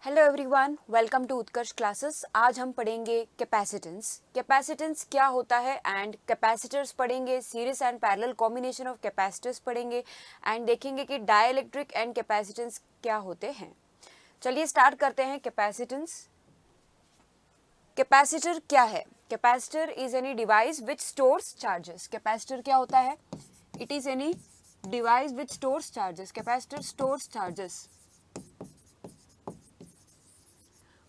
Hello everyone, welcome to Utkarsh classes. आज हम पढ़ेंगे कैपेसिटेंस। कैपेसिटेंस क्या होता है एंड कैपेसिटर्स पढ़ेंगे, series and parallel combination of capacitors पढ़ेंगे एंड देखेंगे कि डाइलेक्ट्रिक एंड कैपेसिटेंस क्या होते हैं। चलिए स्टार्ट करते हैं। कैपेसिटेंस, कैपेसिटर क्या है? Capacitor is any device which stores charges. Capacitor क्या होता है? It is any device which stores charges. Capacitor stores charges.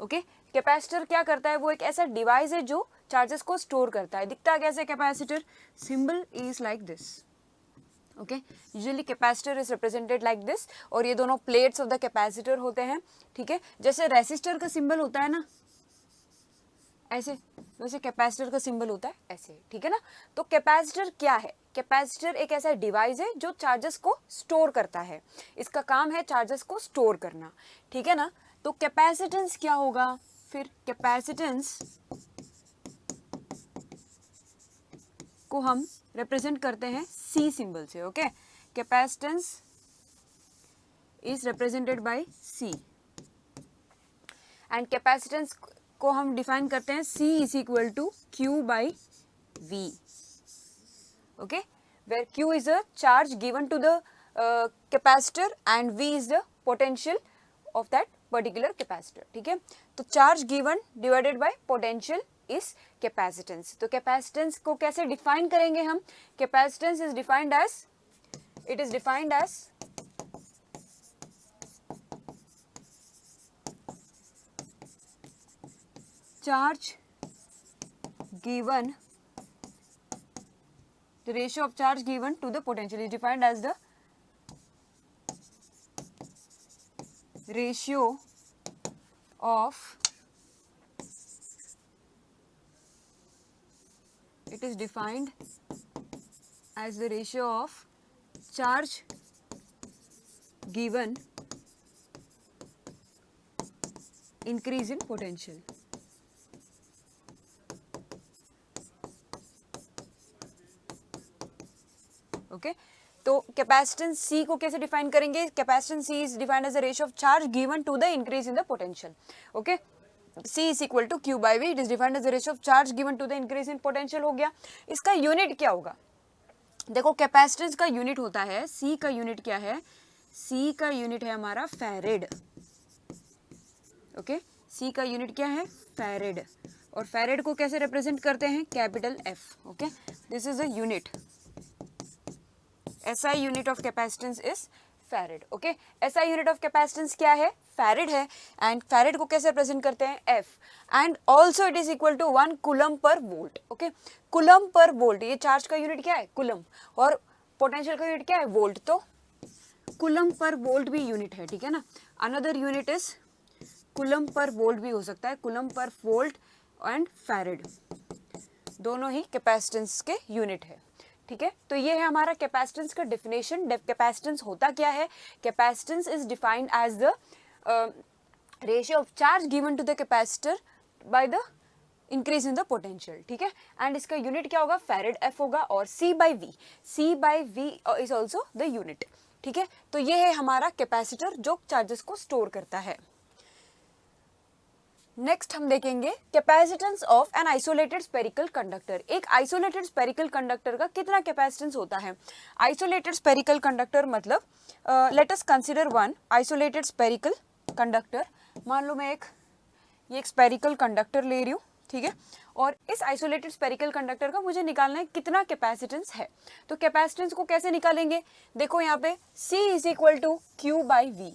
Okay, capacitor क्या करता है? वो एक ऐसा डिवाइस है जो चार्जेस को स्टोर करता है। दिखता कैसे capacitor? Symbol is like this. Okay, usually capacitor is represented like this और ये दोनों प्लेट्स ऑफ द कैपेसिटर होते हैं। ठीक है, जैसे रेसिस्टर का सिंबल होता है ना ऐसे, वैसे कैपेसिटर का सिंबल होता है ऐसे। ठीक है ना। तो कैपेसिटर क्या है? कैपेसिटर एक ऐसा डिवाइस है जो चार्जेस को स्टोर करता है। इसका काम है चार्जेस को स्टोर करना। ठीक है ना। तो कैपेसिटेंस क्या होगा फिर? कैपेसिटेंस को हम रिप्रेजेंट करते हैं सी सिंबल से। Okay, capacitance is represented by C and capacitance को हम डिफाइन करते हैं C is equal to Q by V। Okay, where Q is the charge given to the capacitor and V is the potential of that particular capacitor. ठीक है, तो charge given divided by potential is capacitance. तो capacitance को कैसे define करेंगे हम? Capacitance is defined as, it is defined as charge given, the ratio of charge given to the potential is defined as the ratio of, it is defined as the ratio of charge given increase in potential. Okay, तो capacitance C को कैसे define करेंगे? Capacitance C is defined as the ratio of charge given to the increase in the potential. Okay, C is equal to Q by V. It is defined as the ratio of charge given to the increase in potential हो गया। इसका unit क्या होगा? देखो, capacitance का unit होता है, सी का यूनिट क्या है? सी का यूनिट है हमारा फैरेड। ओके, सी का यूनिट क्या है? फैरेड। और फैरेड को कैसे रिप्रेजेंट करते हैं? Capital F. Okay, this is a unit. SI unit of capacitance is farad. Okay, SI unit of capacitance क्या है? फैरेड है। एंड फैरेड को कैसे रिप्रेजेंट करते हैं? F। And also it is equal to 1 coulomb per volt. Okay, coulomb per volt, ये charge का unit क्या है? कूलम। और पोटेंशियल का यूनिट क्या है? वोल्ट। तो कूलम पर वोल्ट भी यूनिट है। ठीक है ना। Another unit is coulomb per volt भी हो सकता है। Coulomb per volt and farad दोनों ही कैपेसिटेंस के यूनिट है। ठीक है, तो ये है हमारा कैपेसिटेंस का डेफिनेशन। कैपेसिटेंस होता क्या है? Capacitance is defined as the ratio of charge given to the capacitor by the increase in the potential. ठीक है, एंड इसका यूनिट क्या होगा? फैरेड एफ होगा। और C by V, C by V is also the unit. ठीक है, तो ये है हमारा कैपेसिटर जो चार्जेस को स्टोर करता है। नेक्स्ट हम देखेंगे capacitance of an isolated spherical conductor. एक आइसोलेटेड स्पेरिकल कंडक्टर का कितना कैपेसिटेंस होता है? आइसोलेटेड स्पेरिकल कंडक्टर मतलब let us consider one isolated spherical conductor. मान लो मैं ये एक स्पेरिकल कंडक्टर ले रही हूँ। ठीक है, और इस आइसोलेटेड स्पेरिकल कंडक्टर का मुझे निकालना है कितना कैपेसिटेंस है। तो कैपेसिटेंस को कैसे निकालेंगे? देखो यहाँ पे C is equal to Q by V.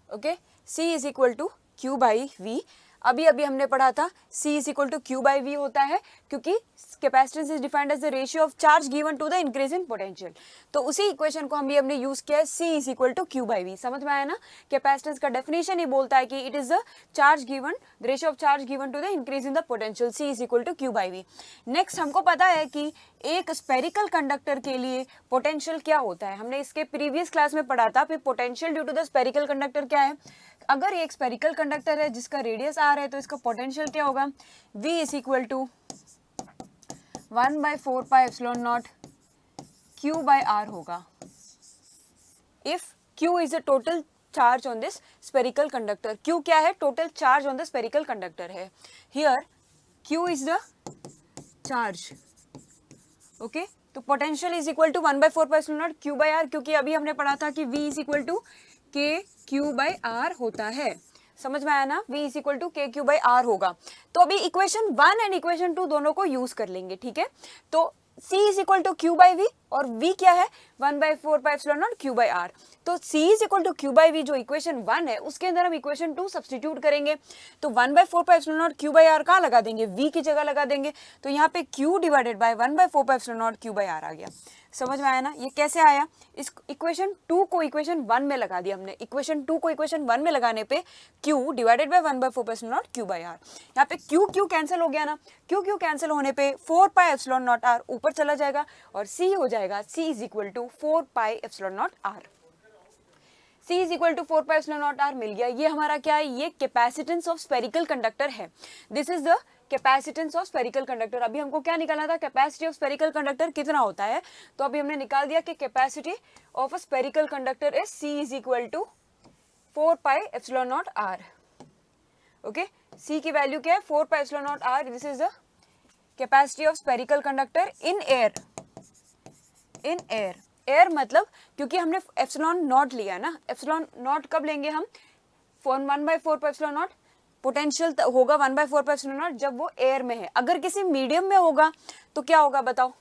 Okay, C is equal to Q by V. अभी हमने पढ़ा था C is equal to Q by V होता है क्योंकि capacitance is defined as the ratio of charge given to the increase in potential. तो उसी equation को हमने यूज किया है, C is equal to Q by V. समझ में आया ना? कैपेसिटेंस का डेफिनेशन ही बोलता है कि it is the charge given, the ratio of charge given to the increase in the potential. C is equal to Q by V. Next हमको पता है कि एक स्पेरिकल कंडक्टर के लिए पोटेंशियल क्या होता है। हमने इसके प्रीवियस क्लास में पढ़ा था। फिर potential due to the spherical conductor क्या है? अगर ये एक स्पेरिकल कंडक्टर है जिसका रेडियस r है तो इसका पोटेंशियल क्या होगा? V is equal to 1/4 pi epsilon naught Q by R होगा। If Q is the total charge on this spherical conductor. Q क्या है? Total charge on the spherical conductor है. Here Q is the charge. Okay, तो potential is equal to 1/4πε0 Q/R, क्योंकि अभी हमने पढ़ा था कि V is equal to KQ/R होता है. समझ में आया ना? V is equal to KQ/R होगा. तो अभी इक्वेशन 1 एंड इक्वेशन 2 दोनों को यूज कर लेंगे. ठीक है, तो C is equal to Q/V और V क्या है? 1/4πε0 Q/R. तो C is equal to Q/V जो इक्वेशन 1 है उसके अंदर हम इक्वेशन 2 सब्सटीट्यूट करेंगे. तो 1/4πε0 Q/R कहाँ लगा देंगे? V की जगह लगा देंगे. तो यहाँ पे Q डिवाइडेड बाय 1/4πε0 Q/R आ गया. समझ में आया ना? ये कैसे आया? इस इक्वेशन 2 को इक्वेशन 1 में लगा दिया हमने. इक्वेशन 2 को इक्वेशन 1 में लगाने पे Q डिवाइडेड बाय 1/4πε0 Q/R. यहाँ पे Q कैंसिल हो गया ना. Q कैंसिल होने पे 4πε0R ऊपर चला जाएगा और C हो जाएगा C is equal to 4πε0R. C is equal to 4πε0R मिल गया. ये हमारा क्या है? ये कैपेसिटेंस ऑफ स्पेरिकल कंडक्टर है. This is the capacitance of spherical conductor. अभी हमको क्या निकालना था? कैपेसिटी ऑफ स्पेरिकल कंडक्टर कितना होता है. तो अभी हमने निकाल दिया कि capacity of a spherical conductor is C is equal to 4πε0R. Okay, C की वैल्यू क्या है? 4πε0R. This is the capacity of spherical conductor in air. In air. Air मतलब क्योंकि हमने एप्सिलॉन नॉट लिया है ना. एप्सिलॉन नॉट कब लेंगे हम? 1/4πε0. पोटेंशियल होगा 1/4πε0 जब वो एयर में है. अगर किसी मीडियम में होगा तो क्या होगा बताओ?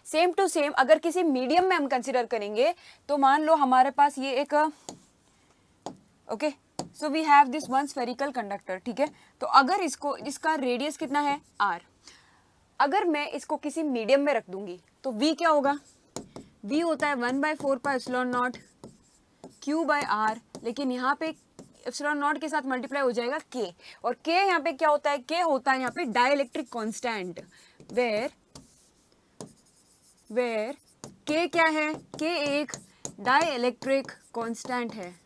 सेम टू सेम अगर किसी मीडियम में हम कंसिडर करेंगे तो मान लो हमारे पास ये एक okay, so we have this one spherical conductor. ठीक है, तो अगर इसका रेडियस कितना है? R. अगर मैं इसको किसी मीडियम में रख दूंगी तो V क्या होगा? V होता है 1/4πε0 Q/R. लेकिन यहाँ पे एप्सिलॉन नॉट के साथ मल्टीप्लाई हो जाएगा K. और K यहाँ पे क्या होता है? K होता है यहाँ पे डाइलेक्ट्रिक कांस्टेंट. वेयर K क्या है? K एक डाइलेक्ट्रिक कांस्टेंट है.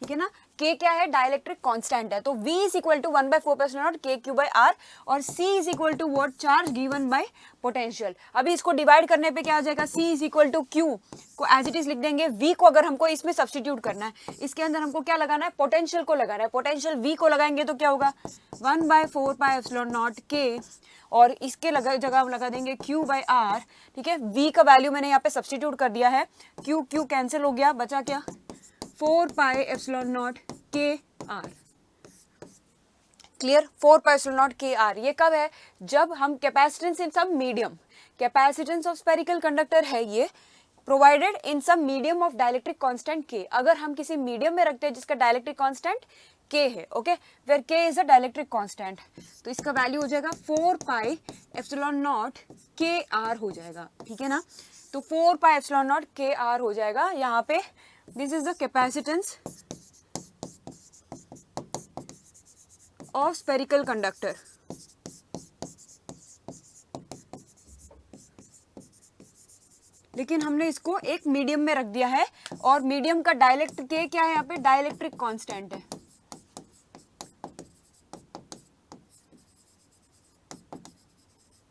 ठीक है ना? K क्या है? डाइलेक्ट्रिक कांस्टेंट है. तो V is equal to 1/4πε0 KQ/R और C is equal to what? Charge given by potential. अभी इसको डिवाइड करने पे क्या आ जाएगा? C is equal to Q को एज इट इज लिख देंगे. V को अगर हमको इसमें सब्सटीट्यूट करना है, इसके अंदर हमको क्या लगाना है? पोटेंशियल को लगाना है. पोटेंशियल V को लगाएंगे तो क्या होगा? 1/4πε0 K और इसके जगह हम लगा देंगे Q/R. ठीक है, V का वैल्यू मैंने यहाँ पे सब्सटीट्यूट कर दिया है. Q कैंसिल हो गया, बचा क्या? 4πε0 KR. क्लियर? 4πε0 KR. ये कब है? जब हम capacitance in some medium. Capacitance of spherical conductor है ये, provided in some medium of dielectric constant K. अगर हम किसी मीडियम में रखते हैं जिसका डाइलेक्ट्रिक कांस्टेंट K है. Okay, where K is a dielectric constant, तो इसका वैल्यू हो जाएगा 4πε0 KR हो जाएगा. ठीक है ना? तो 4πε0 KR हो जाएगा यहाँ पे. This is the capacitance of spherical conductor. लेकिन हमने इसको एक मीडियम में रख दिया है और मीडियम का डाइलेक्ट K क्या है? यहाँ पे डाइलेक्ट्रिक कांस्टेंट है.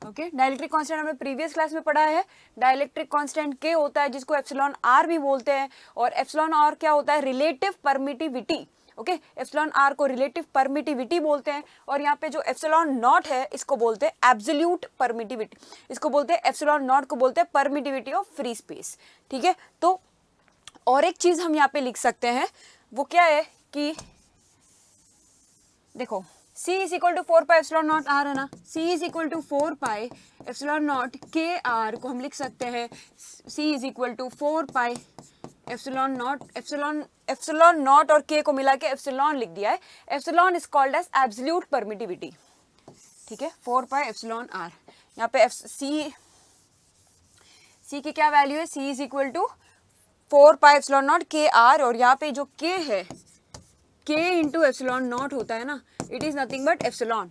ओके, डाइलेक्ट्रिक कांस्टेंट हमने प्रीवियस क्लास में पढ़ा है. डाइलेक्ट्रिक कांस्टेंट K होता है जिसको एप्सिलॉन R भी बोलते हैं. और एप्सिलॉन R क्या होता है? Relative permittivity. Okay, epsilon R को रिलेटिव परमिटिविटी बोलते हैं. और यहाँ पे जो एप्सिलॉन नॉट है इसको बोलते हैं एब्सोल्यूट परमिटिविटी. इसको बोलते हैं एप्सिलॉन नॉट को बोलते हैं परमिटिविटी ऑफ फ्री स्पेस. ठीक है, तो और एक चीज हम यहाँ पे लिख सकते हैं, वो क्या है कि देखो C is equal to 4πε0 R है ना. C is equal to 4πε0 KR को हम लिख सकते हैं C is equal to 4πε0 epsilon naught और K को मिला के एप्सिलॉन लिख दिया है. Epsilon is called as absolute permittivity. ठीक है, 4πε0R. यहाँ पे C की क्या वैल्यू है? C is equal to 4πε0 KR और यहाँ पे जो K है K इंटू एप्सिलॉन नॉट होता है ना, it is nothing but epsilon.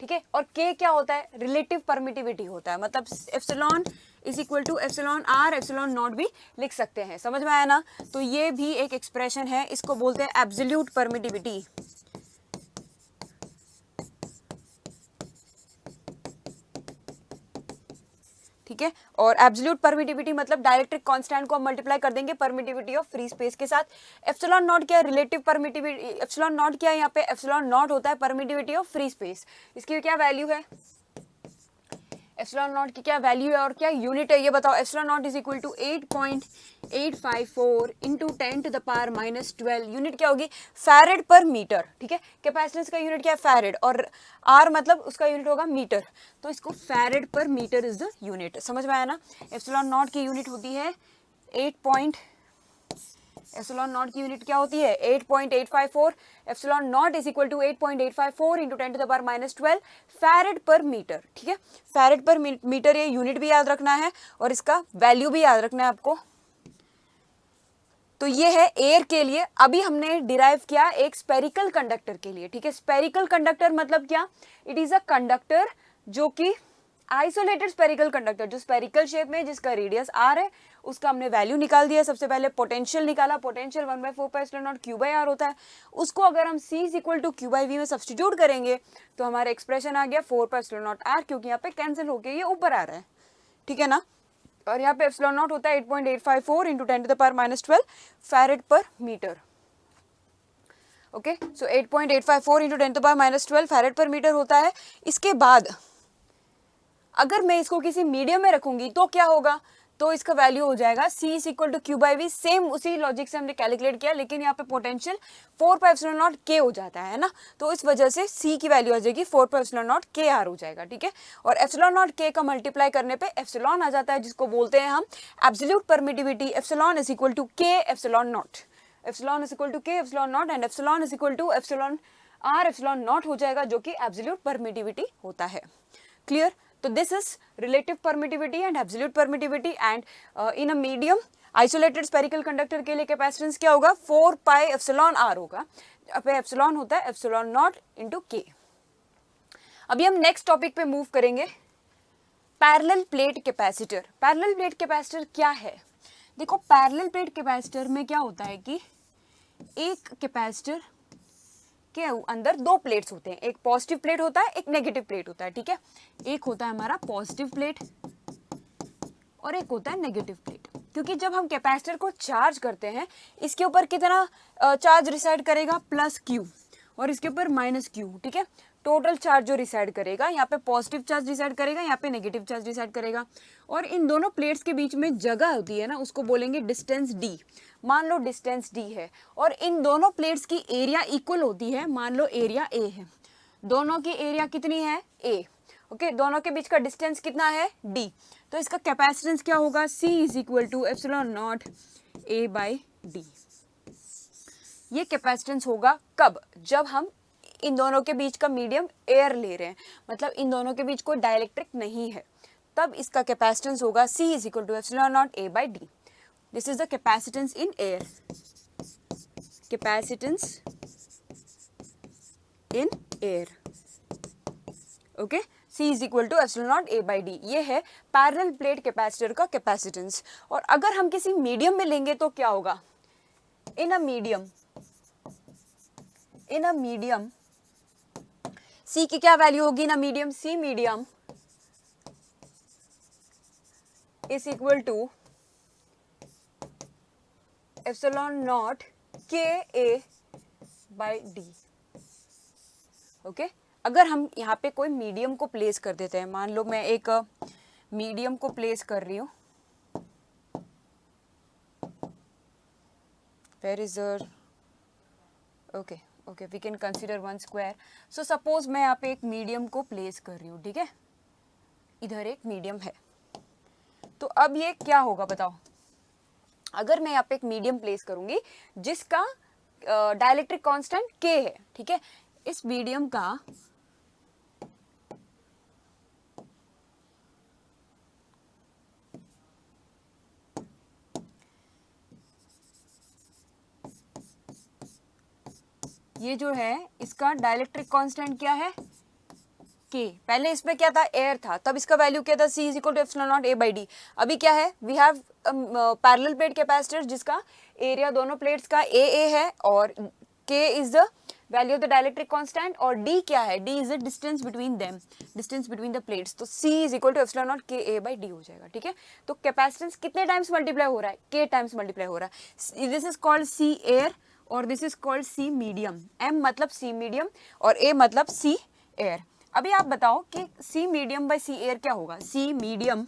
ठीक है, और K क्या होता है? रिलेटिव परमिटिविटी होता है. मतलब epsilon is equal to epsilon R epsilon naught भी लिख सकते हैं. समझ में आया ना? तो ये भी एक एक्सप्रेशन है, इसको बोलते हैं एब्सोल्यूट परमिटिविटी. ठीक है। और एब्सोल्यूट परमिटिविटी मतलब डाइलेक्ट्रिक कांस्टेंट को हम मल्टीप्लाई कर देंगे परमिटिविटी ऑफ फ्री स्पेस के साथ। एप्सिलॉन नॉट क्या है, रिलेटिव परमिटिविटी, एप्सिलॉन नॉट क्या है यहाँ पे, एप्सिलॉन नॉट होता है परमिटिविटी ऑफ फ्री स्पेस। इसकी क्या वैल्यू है, एप्सिलॉन नॉट की क्या वैल्यू है और क्या यूनिट है ये बताओ। Epsilon naught is equal to 8.854 into 10 to the power -12, unit क्या होगी, फैरेड पर मीटर, ठीक है। कैपेसिटेंस का यूनिट क्या है, फैरेड, और आर मतलब उसका यूनिट होगा मीटर, तो इसको farad per metre is the unit, समझ में आया ना। एप्सिलॉन नॉट की यूनिट होती है एप्सिलॉन नॉट की यूनिट क्या होती है 8.854, epsilon naught is equal to 8.854 into 10 to the power -12 farad per metre, ठीक है। फैरेड पर मीटर, ये यूनिट भी याद रखना है और इसका वैल्यू भी याद रखना है आपको। तो ये है एयर के लिए। अभी हमने डिराइव किया एक स्पेरिकल कंडक्टर के लिए, ठीक है। स्पेरिकल कंडक्टर मतलब क्या, इट इज अ कंडक्टर जो कि आइसोलेटेड स्पेरिकल कंडक्टर, जो स्पेरिकल शेप में जिसका रेडियस आर है, उसका हमने वैल्यू निकाल दिया। सबसे पहले पोटेंशियल निकाला, पोटेंशियल 1/4πε0 q/r होता है। उसको अगर हम c is equal to q/v में सब्सटीट्यूट करेंगे तो हमारा एक्सप्रेशन आ गया 4πε0r, क्योंकि यहाँ पे कैंसिल होके ये ऊपर आ रहा है, ठीक है ना। और यहाँ पे एप्सिलॉन नॉट होता है 8.854 into 10 to the power -12 farad per metre, okay. So 8.854 into 10 to the power -12 farad per metre होता है। इसके बाद अगर मैं इसको किसी मीडियम में रखूंगी तो क्या होगा, तो इसका वैल्यू हो जाएगा c is equal to q/v, same उसी लॉजिक से हमने कैलकुलेट किया, लेकिन यहाँ पे पोटेंशियल 4πε0 k हो जाता है ना, तो इस वजह से c की वैल्यू आ जाएगी 4πε0 kr हो जाएगा, ठीक है। और एप्सिलॉन नॉट k का मल्टीप्लाई करने पे एप्सिलॉन आ जाता है, जिसको बोलते हैं हम absolute permittivity. Epsilon is equal to k epsilon naught, epsilon is equal to k epsilon naught, and epsilon is equal to epsilon r epsilon naught हो जाएगा, जो कि एब्सोल्यूट परमिटिविटी होता है। क्लियर। तो this is relative permittivity and absolute permittivity. And in a medium isolated spherical conductor के लिए capacitance क्या होगा, 4πε0r होगा। अब एप्सिलॉन होता है एप्सिलॉन नॉट इंटू k। अभी हम नेक्स्ट टॉपिक पे मूव करेंगे, parallel plate capacitor. Parallel plate capacitor क्या है, देखो पैरेलल प्लेट कैपेसिटर में क्या होता है कि एक कैपेसिटर के अंदर दो प्लेट्स होते हैं, एक पॉजिटिव प्लेट होता है, एक नेगेटिव प्लेट होता है, ठीक है। एक होता है हमारा पॉजिटिव प्लेट और एक होता है नेगेटिव प्लेट, क्योंकि जब हम कैपेसिटर को चार्ज करते हैं इसके ऊपर कितना चार्ज रिसाइड करेगा, +q, और इसके ऊपर -q, ठीक है। टोटल चार्ज जो रिसाइड करेगा, यहाँ पे पॉजिटिव चार्ज रिसाइड करेगा, यहाँ पे नेगेटिव चार्ज रिसाइड करेगा। और इन दोनों प्लेट्स के बीच में जगह होती है ना, उसको बोलेंगे डिस्टेंस d। मान लो डिस्टेंस d है और इन दोनों प्लेट्स की एरिया इक्वल होती है, मान लो एरिया a है, दोनों की एरिया कितनी है a, ओके। दोनों के बीच का डिस्टेंस कितना है d, तो इसका कैपेसिटेंस क्या होगा, c is equal to epsilon not a/d। ये कैपेसिटेंस होगा कब, जब हम इन दोनों के बीच का मीडियम एयर ले रहे हैं, मतलब इन दोनों के बीच कोई डाइलेक्ट्रिक नहीं है, तब इसका कैपेसिटेंस होगा c is equal to epsilon not a/d। This is the capacitance in air, capacitance in air, okay. c is equal to epsilon not a/d, ये है पैरेलल प्लेट कैपेसिटर का कैपेसिटेंस। और अगर हम किसी मीडियम में लेंगे तो क्या होगा, इन अ मीडियम c की क्या वैल्यू होगी ना medium, c medium is equal to epsilon naught ka/d, ओके। अगर हम यहाँ पे कोई मीडियम को प्लेस कर देते हैं, मान लो मैं एक मीडियम को प्लेस कर रही हूँ, where is okay okay we can consider 1 square. So suppose मैं यहाँ पे एक मीडियम को प्लेस कर रही हूँ, ठीक है, इधर एक मीडियम है। तो अब ये क्या होगा बताओ, अगर मैं यहाँ पे एक मीडियम प्लेस करूंगी जिसका डाइलेक्ट्रिक कांस्टेंट k है, ठीक है, इस मीडियम का ये जो है इसका डाइलेक्ट्रिक कांस्टेंट क्या है, k। पहले इसमें क्या था, एयर था, तब इसका वैल्यू क्या था, c is equal to epsilon not a/d। अभी क्या है, we have parallel plate capacitor जिसका एरिया दोनों प्लेट्स का a है और k is the value of the dielectric constant, और d क्या है, d is the distance between them, distance between the plates, तो c is equal to epsilon not k a by D हो जाएगा, ठीक है। तो कैपेसिटेंस कितने टाइम्स मल्टीप्लाई हो रहा है, k टाइम्स मल्टीप्लाई हो रहा है। This is called c air और this is called c medium, m मतलब c मीडियम और a मतलब c एयर। अभी आप बताओ कि c medium by c air क्या होगा, c medium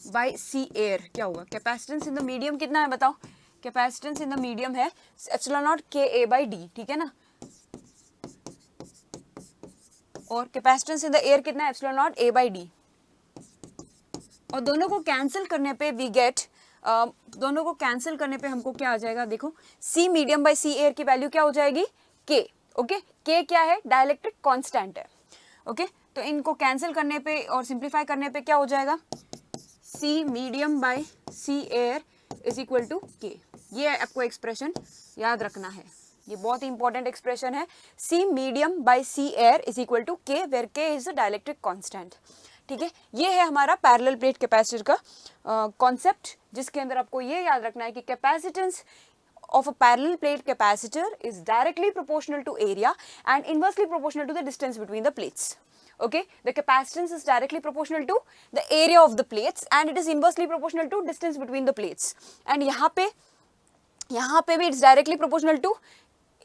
by c air क्या होगा, कैपेसिटेंस इन द मीडियम कितना है बताओ, कैपेसिटेंस इन द मीडियम है epsilon naught K A by D, ठीक है ना, और कैपेसिटेंस इन द एयर कितना है, epsilon not A by D, और दोनों को कैंसिल करने पे वी गेट दोनों को कैंसिल करने पे हमको क्या आ जाएगा, देखो c medium by c air की वैल्यू क्या हो जाएगी, k, ओके, k क्या है, डाइलेक्ट्रिक कांस्टेंट है, ओके, तो इनको कैंसिल करने पे और सिंप्लीफाई करने पे क्या हो जाएगा, c medium by c air is equal to k। ये आपको एक्सप्रेशन याद रखना है, ये बहुत ही इंपॉर्टेंट एक्सप्रेशन है, c medium by c air is equal to k where k is the dielectric constant, ठीक है। ये है हमारा पैरेलल प्लेट कैपेसिटर का कॉन्सेप्ट, जिसके अंदर आपको ये याद रखना है कि capacitance of a parallel plate capacitor is directly proportional to area and inversely proportional to the distance between the plates. Okay, the capacitance is directly proportional to the area of the plates and it is inversely proportional to distance between the plates. And यहाँ पे भी it's directly proportional to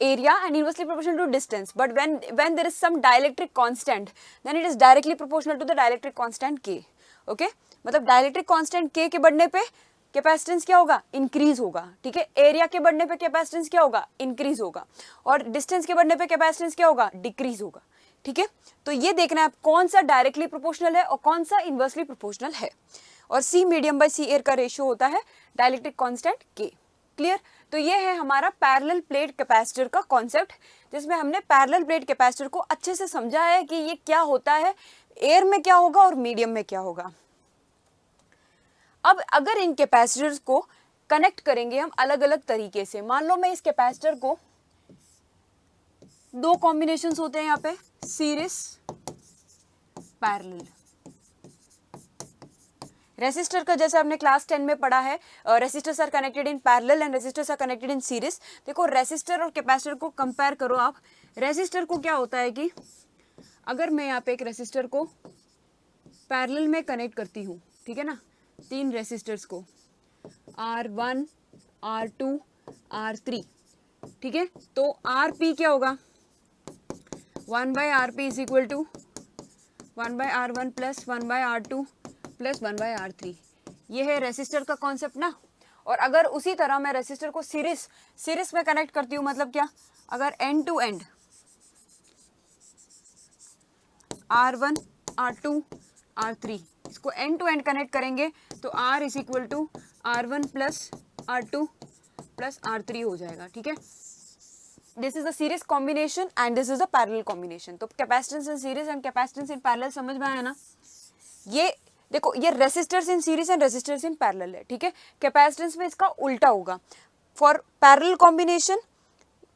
area and inversely proportional to distance. But when there is some dielectric constant, then it is directly proportional to the dielectric constant K. Okay, मतलब dielectric constant K के बढ़ने पे capacitance क्या होगा, increase होगा, ठीक है। Area के बढ़ने पे कैपेसिटेंस क्या होगा, इंक्रीज होगा, और डिस्टेंस के बढ़ने पे कैपेसिटेंस क्या होगा, डिक्रीज होगा, ठीक है। तो ये देखना है आप कौन सा डायरेक्टली प्रोपोर्शनल है और कौन सा इनवर्सली प्रोपोर्शनल है, और c medium by c air का रेशियो होता है डाइलेक्ट्रिक कांस्टेंट k। क्लियर, तो ये है हमारा पैरेलल प्लेट कैपेसिटर का कॉन्सेप्ट, जिसमें हमने पैरेलल प्लेट कैपेसिटर को अच्छे से समझा है कि ये क्या होता है, एयर में क्या होगा और मीडियम में क्या होगा। अब अगर इन कैपेसिटर्स को कनेक्ट करेंगे हम अलग अलग तरीके से, मान लो मैं इस कैपेसिटर को, दो कॉम्बिनेशंस होते हैं यहाँ पे, सीरीज पैरेलल। रेसिस्टर का जैसे आपने क्लास 10 में पढ़ा है, resistors are connected in parallel and resistors are connected in series. देखो रेसिस्टर और कैपेसिटर को कंपेयर करो आप, रेसिस्टर को क्या होता है कि अगर मैं यहाँ पे एक रेसिस्टर को पैरेलल में कनेक्ट करती हूँ, ठीक है ना, तीन रेसिस्टर्स को R1, R2, R3, ठीक है, तो RP क्या होगा, 1 by RP is equal to 1 by R1 plus 1 by R2 plus 1 by R3। ये है रेसिस्टर का कॉन्सेप्ट ना। और अगर उसी तरह मैं रेसिस्टर को सीरीज में कनेक्ट करती हूँ, मतलब क्या, अगर and to and R1, R2, R3 इसको एंड टू एंड कनेक्ट करेंगे तो R is equal to R1 plus R2 plus R3 हो जाएगा, ठीक है। This is the series combination and this is the parallel combination. तो capacitance in series and capacitance in parallel समझ में आया ना। ये देखो, ये resistors in series and resistors in parallel है, ठीक है। कैपेसिटेंस में इसका उल्टा होगा, फॉर पैरेलल कॉम्बिनेशन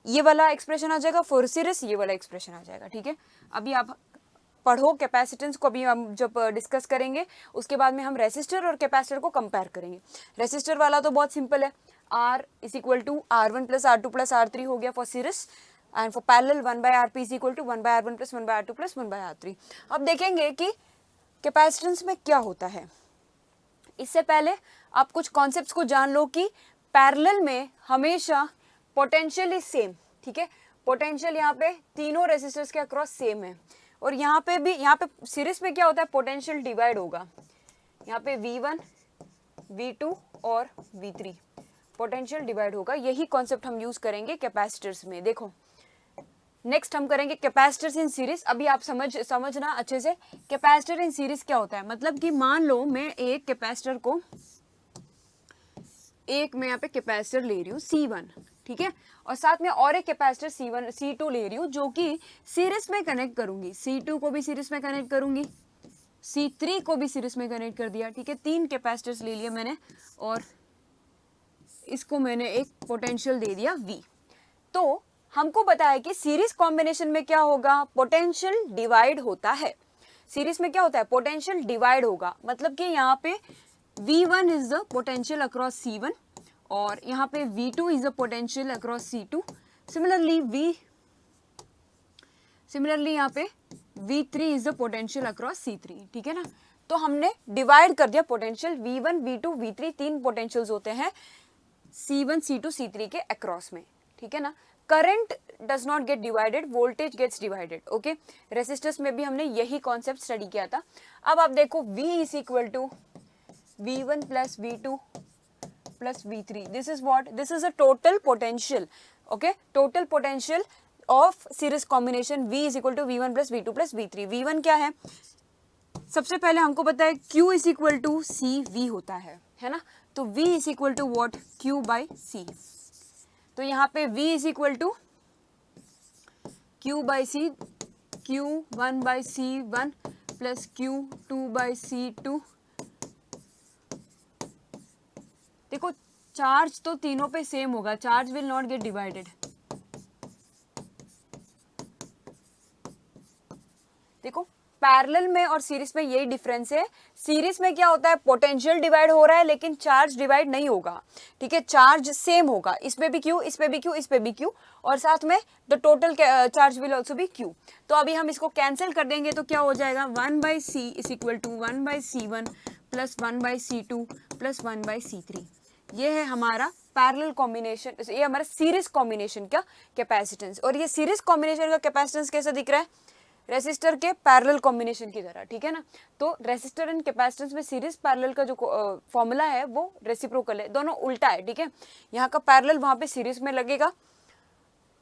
ये वाला एक्सप्रेशन आ जाएगा, फॉर सीरीज ये वाला एक्सप्रेशन आ जाएगा, ठीक है। अभी आप पढ़ो कैपेसिटेंस को, अभी हम जब डिस्कस करेंगे उसके बाद में हम रेसिस्टर और कैपेसिटर को कंपेयर करेंगे। रेसिस्टर वाला तो बहुत सिंपल है, R is equal to R1 plus R2 plus R3 हो गया for series, and for parallel 1 by RP is equal to 1 by R1 plus 1 by R2 plus 1 by R3। अब देखेंगे कि कैपेसिटेंस में क्या होता है। इससे पहले आप कुछ कॉन्सेप्ट्स को जान लो कि पैरेलल में हमेशा पोटेंशियल इज सेम, ठीक है। पोटेंशियल यहाँ पे तीनों रेसिस्टर्स के अक्रॉस सेम है, और यहाँ पे भी, यहाँ पे सीरीज में क्या होता है, पोटेंशियल डिवाइड होगा, यहाँ पे V1, V2 और V3 पोटेंशियल डिवाइड होगा। यही कॉन्सेप्ट हम यूज करेंगे कैपेसिटर्स में। देखो नेक्स्ट हम करेंगे कैपेसिटर्स इन सीरीज। अभी आप समझना अच्छे से, कैपेसिटर इन सीरीज क्या होता है। मतलब कि मान लो मैं एक कैपेसिटर को, एक मैं यहाँ पे कैपेसिटर ले रही हूँ C1, ठीक है, और साथ में और एक कैपेसिटर C1 C2 ले रही हूँ जो कि सीरीज में कनेक्ट करूंगी। C2 को भी सीरीज में कनेक्ट करूंगी, C3 को भी सीरीज में कनेक्ट कर दिया, ठीक है। तीन कैपेसिटर्स ले लिए मैंने और इसको मैंने एक पोटेंशियल दे दिया V। तो हमको बताया कि सीरीज कॉम्बिनेशन में क्या होगा, पोटेंशियल डिवाइड होता है। सीरीज में क्या होता है, पोटेंशियल डिवाइड होगा। मतलब कि यहाँ पे V1 is the potential across C1 और यहाँ पे V2 is the potential across C2, similarly यहाँ पे V3 is the potential across C3, ठीक है ना। तो हमने डिवाइड कर दिया पोटेंशियल V1, V2, V3, तीन पोटेंशियल्स होते हैं C1, C2, C3 के अक्रॉस में, ठीक है ना। Current does not get divided, voltage gets divided, okay. Resistors में भी हमने यही कॉन्सेप्ट स्टडी किया था। अब आप देखो V is equal to V1 plus V2 plus V3. This is what? This is a total potential. Okay, total potential of series combination V is equal to V1 plus V2 plus V3. V1 क्या है? सबसे पहले हमको पता है Q is equal to CV होता है ना। तो V is equal to what? Q by C. तो यहाँ पे V is equal to Q by C, Q1 by C1 plus Q2 by C2। देखो चार्ज तो तीनों पे सेम होगा, charge will not get divided. देखो पैरेलल में और सीरीज में यही डिफरेंस है। सीरीज में क्या होता है, पोटेंशियल डिवाइड हो रहा है लेकिन चार्ज डिवाइड नहीं होगा, ठीक है। चार्ज सेम होगा, इसमें भी क्यू, इसमें भी क्यू, इसमें भी क्यू, और साथ में the total charge will also be Q. तो अभी हम इसको कैंसिल कर देंगे तो क्या हो जाएगा, 1/c is equal to 1/c1 plus 1/c2 plus 1/c3। ये है हमारा पैरेलल कॉम्बिनेशन, ये हमारा सीरीज कॉम्बिनेशन का कैपेसिटेंस। और ये सीरीज कॉम्बिनेशन का कैपेसिटेंस कैसा दिख रहा है, रेसिस्टर के पैरेलल कॉम्बिनेशन की तरह, ठीक है ना। तो रेसिस्टर एंड कैपेसिटेंस में सीरीज पैरेलल का जो फॉर्मूला है वो रेसिप्रोकल है, दोनों उल्टा है, ठीक है। यहाँ का पैरेलल वहां पे सीरीज में लगेगा,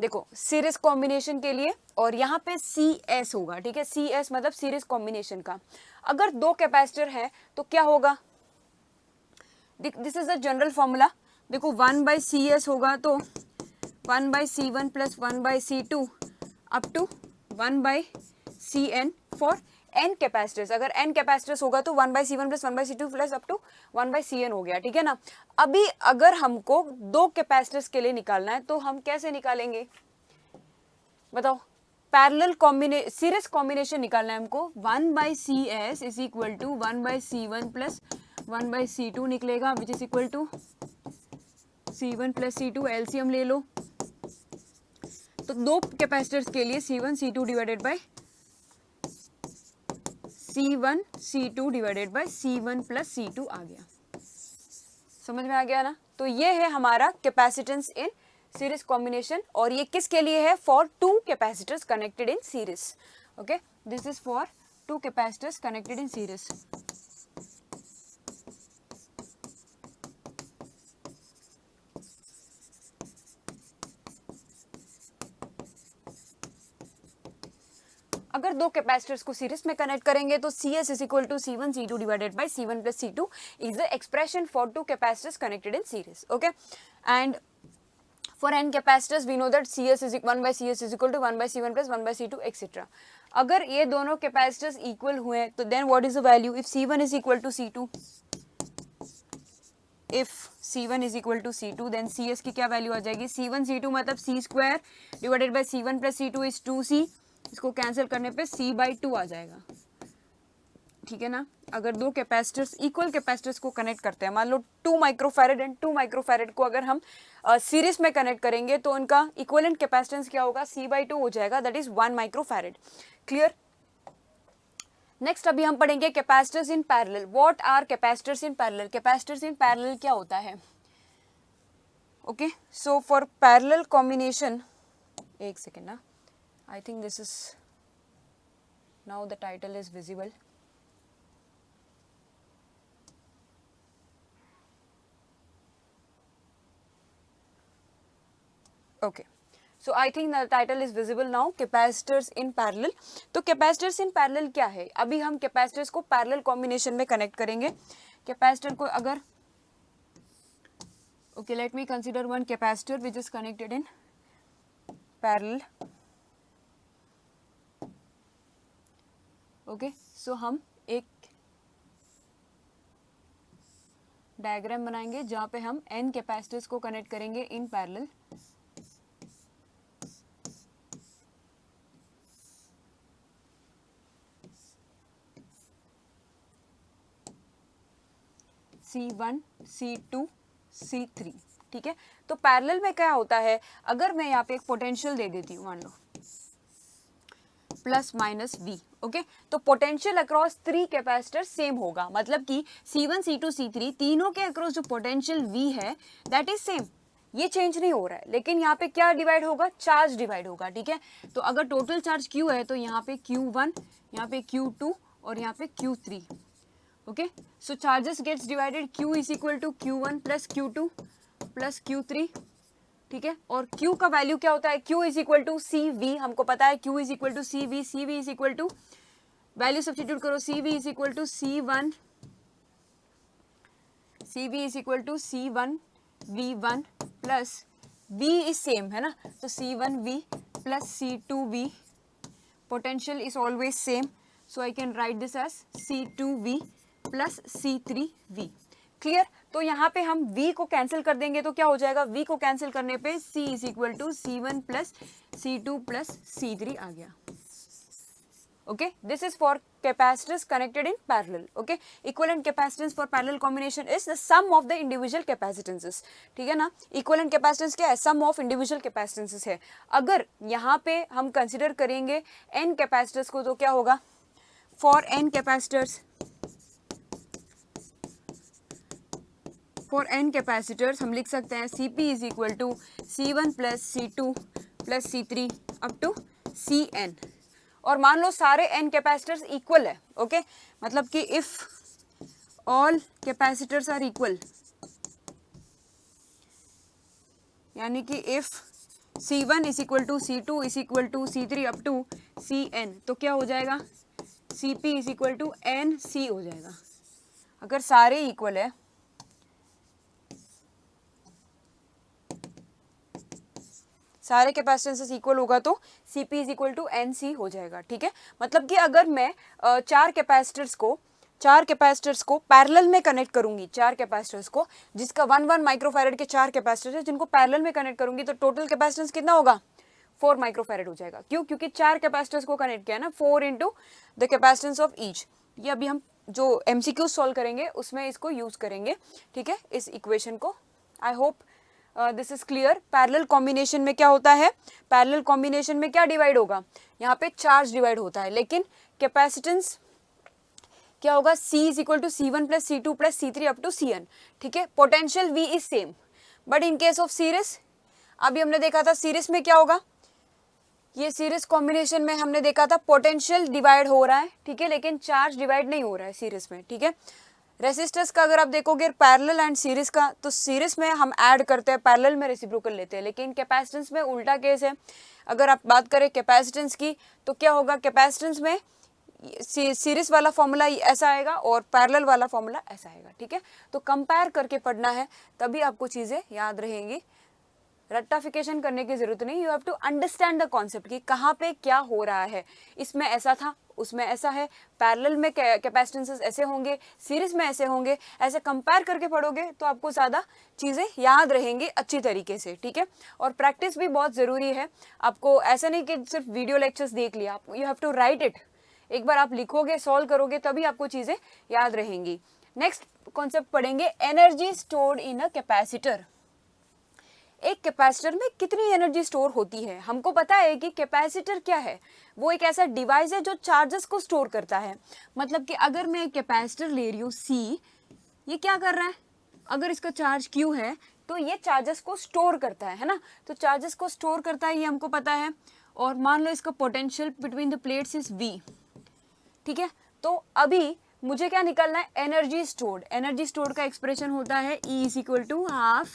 देखो सीरीज कॉम्बिनेशन के लिए, और यहाँ पे CS होगा, ठीक है। CS मतलब सीरीज कॉम्बिनेशन का। अगर दो कैपेसिटर है तो क्या होगा, this is the general formula. देखो 1/CS होगा तो 1/C1 plus 1/C2 up to 1/CN for n capacitors. अगर n कैपेसिटर्स होगा तो 1/C1 plus 1/C2 plus up to 1/CN हो गया, ठीक है ना। अभी अगर हमको दो कैपेसिटर्स के लिए निकालना है तो हम कैसे निकालेंगे बताओ, पैरेलल सीरीज कॉम्बिनेशन निकालना है हमको। 1/CS is equal to 1/C1 plus 1/C2 निकलेगा, which is equal to C1 plus C2। LCM ले लो, तो दो कैपेसिटर्स के लिए C1 C2 divided by C1 C2 divided by C1 plus C2 आ गया, समझ में आ गया ना। तो ये है हमारा कैपेसिटेंस इन सीरीज कॉम्बिनेशन, और ये किसके लिए है, for two capacitors connected in series, okay. This is for two capacitors connected in series. अगर दो कैपेसिटर्स को सीरीज में कनेक्ट करेंगे तो CS is equal to C1 C2 divided by C1 plus C2 is the expression for two capacitors connected in series, okay. And for n capacitors we know that CS is 1/CS is equal to 1/C1 plus 1/C2 etc. अगर ये दोनों capacitors equal हुए तो then what is the value, if C1 is equal to C2, if C1 is equal to C2 then CS की क्या value आ जाएगी, C1 C2 मतलब C square divided by C1 plus C2 is 2C, इसको cancel करने पे C/2 आ जाएगा, ठीक है ना। अगर दो कैपेसिटर्स इक्वल कैपेसिटर्स को कनेक्ट करते हैं, मान लो 2 माइक्रोफैरेड एंड 2 माइक्रोफैरेड को अगर हम सीरीज में कनेक्ट करेंगे तो उनका इक्विवेलेंट कैपेसिटेंस क्या होगा, C/2 हो जाएगा, that is 1 microfarad. Clear. Next अभी हम पढ़ेंगे capacitors in parallel. What are capacitors in parallel, capacitors in parallel क्या होता है, okay. So for parallel combination, एक सेकेंड ना, I think this is now the title is visible. Okay, so I think the title is visible now, capacitors in parallel। तो capacitors in parallel क्या है, अभी हम capacitors को parallel combination में connect करेंगे। capacitor को अगर okay, let me consider one capacitor which is connected in parallel, okay। so हम एक डायग्राम बनाएंगे जहाँ पे हम n कैपेसिटर्स को कनेक्ट करेंगे in parallel. C1 C2 C3, ठीक है। तो पैरेलल में क्या होता है, अगर मैं यहाँ पे एक पोटेंशियल दे देती हूँ, मान लो प्लस माइनस V, ओके, तो पोटेंशियल अक्रॉस 3 कैपेसिटर सेम होगा, मतलब कि C1 C2 C3 तीनों के अक्रॉस जो पोटेंशियल V है दैट इज सेम, ये चेंज नहीं हो रहा है। लेकिन यहाँ पे क्या डिवाइड होगा, चार्ज डिवाइड होगा, ठीक है। तो अगर टोटल चार्ज Q है तो यहाँ पे Q1, यहाँ पे Q2 और यहाँ पे Q3, okay. So charges gets divided, Q is equal to Q1 plus Q2 plus Q3, ठीक है। और Q का वैल्यू क्या होता है, Q is equal to CV, हमको पता है Q is equal to CV, CV is equal to, value substitute करो, CV is equal to C1, CV is equal to C1 V1 plus V is same है ना, तो C1V plus C2V, potential is always same, so I can write this as C2V plus C3V, clear. तो यहाँ पे हम V को cancel कर देंगे तो क्या हो जाएगा, V को कैंसिल करने पे C is equal to C1 plus C2 plus C3 आ गया, okay. This is for capacitors connected in parallel, okay. Equivalent capacitance for parallel combination is the sum of the individual capacitances, ठीक है ना। Equivalent capacitance क्या है, सम of individual कैपेसिटेंसेस है। अगर यहाँ पे हम कंसिडर करेंगे n कैपेसिटर्स को तो क्या होगा, for n capacitors, for n capacitors हम लिख सकते हैं Cp is equal to C1 plus C2 plus C3 up to Cn। और मान लो सारे n कैपेसिटर्स इक्वल है, ओके, मतलब कि if all capacitors are equal, यानी कि if C1 is equal to C2 is equal to C3 up to Cn, तो क्या हो जाएगा, Cp is equal to Nc हो जाएगा। अगर सारे इक्वल है, सारे कैपेसिटेंसेस इक्वल होगा तो Cp is equal to Nc हो जाएगा, ठीक है। मतलब कि अगर मैं चार कैपेसिटर्स को पैरेलल में कनेक्ट करूंगी, चार कैपेसिटर्स को जिसका 1 माइक्रोफैरड के चार कैपेसिटर्स है जिनको पैरेलल में कनेक्ट करूंगी तो टोटल कैपेसिटेंस कितना होगा, 4 माइक्रोफैरड हो जाएगा। क्यों, क्योंकि चार कैपेसिटर्स को कनेक्ट किया ना, 4 into the capacitance of each. ये अभी हम जो MCQ सॉल्व करेंगे उसमें इसको यूज करेंगे, ठीक है, इस इक्वेशन को। I hope this is clear. Parallel combination में क्या होता है, पैरेलल कॉम्बिनेशन में क्या डिवाइड होगा, यहाँ पे चार्ज डिवाइड होता है, लेकिन कैपेसिटेंस क्या होगा, C is equal to C1 plus C2 plus C3 up to Cn, ठीक है। Potential V is same, but in case of series, अभी हमने देखा था सीरीज में क्या होगा, ये सीरीज कॉम्बिनेशन में हमने देखा था पोटेंशियल डिवाइड हो रहा है, ठीक है, लेकिन चार्ज डिवाइड नहीं हो रहा है सीरीज में, ठीक है। रेसिस्टर्स का अगर आप देखोगे पैरेलल एंड सीरीज का, तो सीरीज में हम ऐड करते हैं, पैरेलल में रेसिप्रोकल लेते हैं, लेकिन कैपेसिटेंस में उल्टा केस है। अगर आप बात करें कैपेसिटेंस की तो क्या होगा, कैपेसिटेंस में सीरीज वाला फॉर्मूला ऐसा आएगा और पैरेलल वाला फॉर्मूला ऐसा आएगा, ठीक है। तो कंपेयर करके पढ़ना है, तभी आपको चीज़ें याद रहेंगी, रट्टाफिकेशन करने की जरूरत नहीं। You have to understand the concept कि कहाँ पे क्या हो रहा है, इसमें ऐसा था उसमें ऐसा है, पैरेलल में कैपेसिटेंसेस ऐसे होंगे, सीरीज में ऐसे होंगे, ऐसे कंपेयर करके पढ़ोगे तो आपको ज़्यादा चीज़ें याद रहेंगी अच्छी तरीके से, ठीक है। और प्रैक्टिस भी बहुत ज़रूरी है, आपको ऐसा नहीं कि सिर्फ वीडियो लेक्चर्स देख लिया, you have to write it, एक बार आप लिखोगे सॉल्व करोगे तभी आपको चीज़ें याद रहेंगी। नेक्स्ट कॉन्सेप्ट पढ़ेंगे, energy stored in a capacitor. एक कैपेसिटर में कितनी एनर्जी स्टोर होती है, हमको पता है कि कैपेसिटर क्या है, वो एक ऐसा डिवाइस है जो चार्जेस को स्टोर करता है। मतलब कि अगर मैं एक कैपेसिटर ले रही हूँ C, ये क्या कर रहा है, अगर इसका चार्ज Q है तो ये चार्जेस को स्टोर करता है ना, तो चार्जेस को स्टोर करता है ये हमको पता है। और मान लो इसका potential between the plates is V, ठीक है। तो अभी मुझे क्या निकालना है, एनर्जी स्टोर्ड। एनर्जी स्टोर्ड का एक्सप्रेशन होता है E is equal to half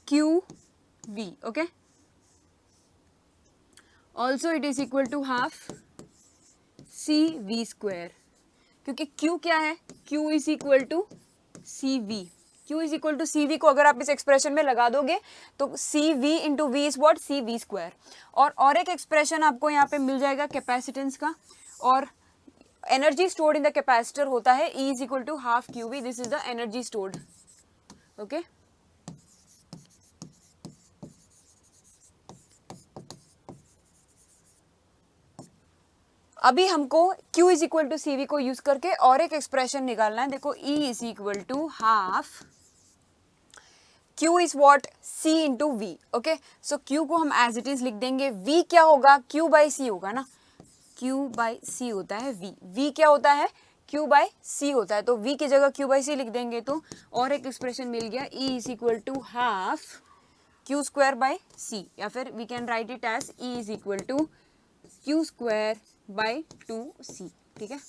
QV, okay, also it is equal to half CV square, क्योंकि Q क्या है, Q is equal to CV, Q is equal to CV को अगर आप इस एक्सप्रेशन में लगा दोगे तो CV into V is what, CV square। और एक एक्सप्रेशन आपको यहाँ पे मिल जाएगा कैपेसिटेंस का, और energy stored in the capacitor होता है E is equal to half QV, this is the energy stored, okay. अभी हमको Q is equal to CV को यूज करके और एक एक्सप्रेशन निकालना है। देखो E is equal to half Q is what? C into V. Okay, so Q को हम एज इट इज लिख देंगे. V क्या होगा? Q by C होगा ना. Q by C होता है V. V क्या होता है? Q by C होता है. तो V की जगह Q by C लिख देंगे तो और एक एक्सप्रेशन मिल गया. E is equal to half Q square by C, या फिर we can write it as E is equal to Q square by 2C. ठीक है,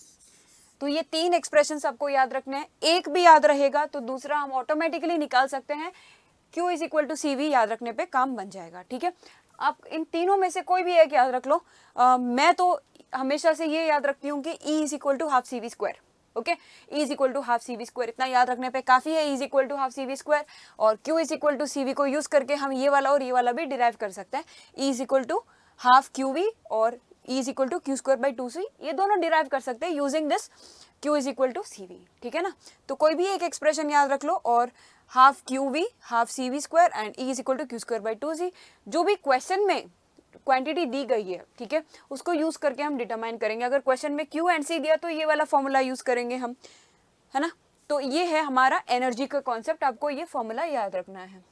तो ये तीन एक्सप्रेशंस आपको याद रखने हैं. एक भी याद रहेगा तो दूसरा हम ऑटोमेटिकली निकाल सकते हैं. Q is equal to C V याद रखने पे काम बन जाएगा. ठीक है, आप इन तीनों में से कोई भी एक याद रख लो. मैं तो हमेशा से ये याद रखती हूँ कि E is equal to half C V square. Okay, E is equal to half C V square, इतना याद रखने पे काफी है. E is equal to half C V square और Q is equal to C V को use करके हम ये वाला और ये वाला भी डिराइव कर सकते हैं. E is equal to half Q V और E is equal to Q square by 2C, ये दोनों डिराइव कर सकते हैं using this Q is equal to C V. ठीक है ना, तो कोई भी एक एक्सप्रेशन याद रख लो और half Q V half C V square and E is equal to Q square by 2C. जो भी क्वेश्चन में क्वांटिटी दी गई है, ठीक है, उसको यूज करके हम डिटरमाइन करेंगे. अगर क्वेश्चन में Q एंड C दिया तो ये वाला फॉर्मूला यूज करेंगे हम, है ना. तो ये है हमारा एनर्जी का कॉन्सेप्ट, आपको ये फॉर्मूला याद रखना है.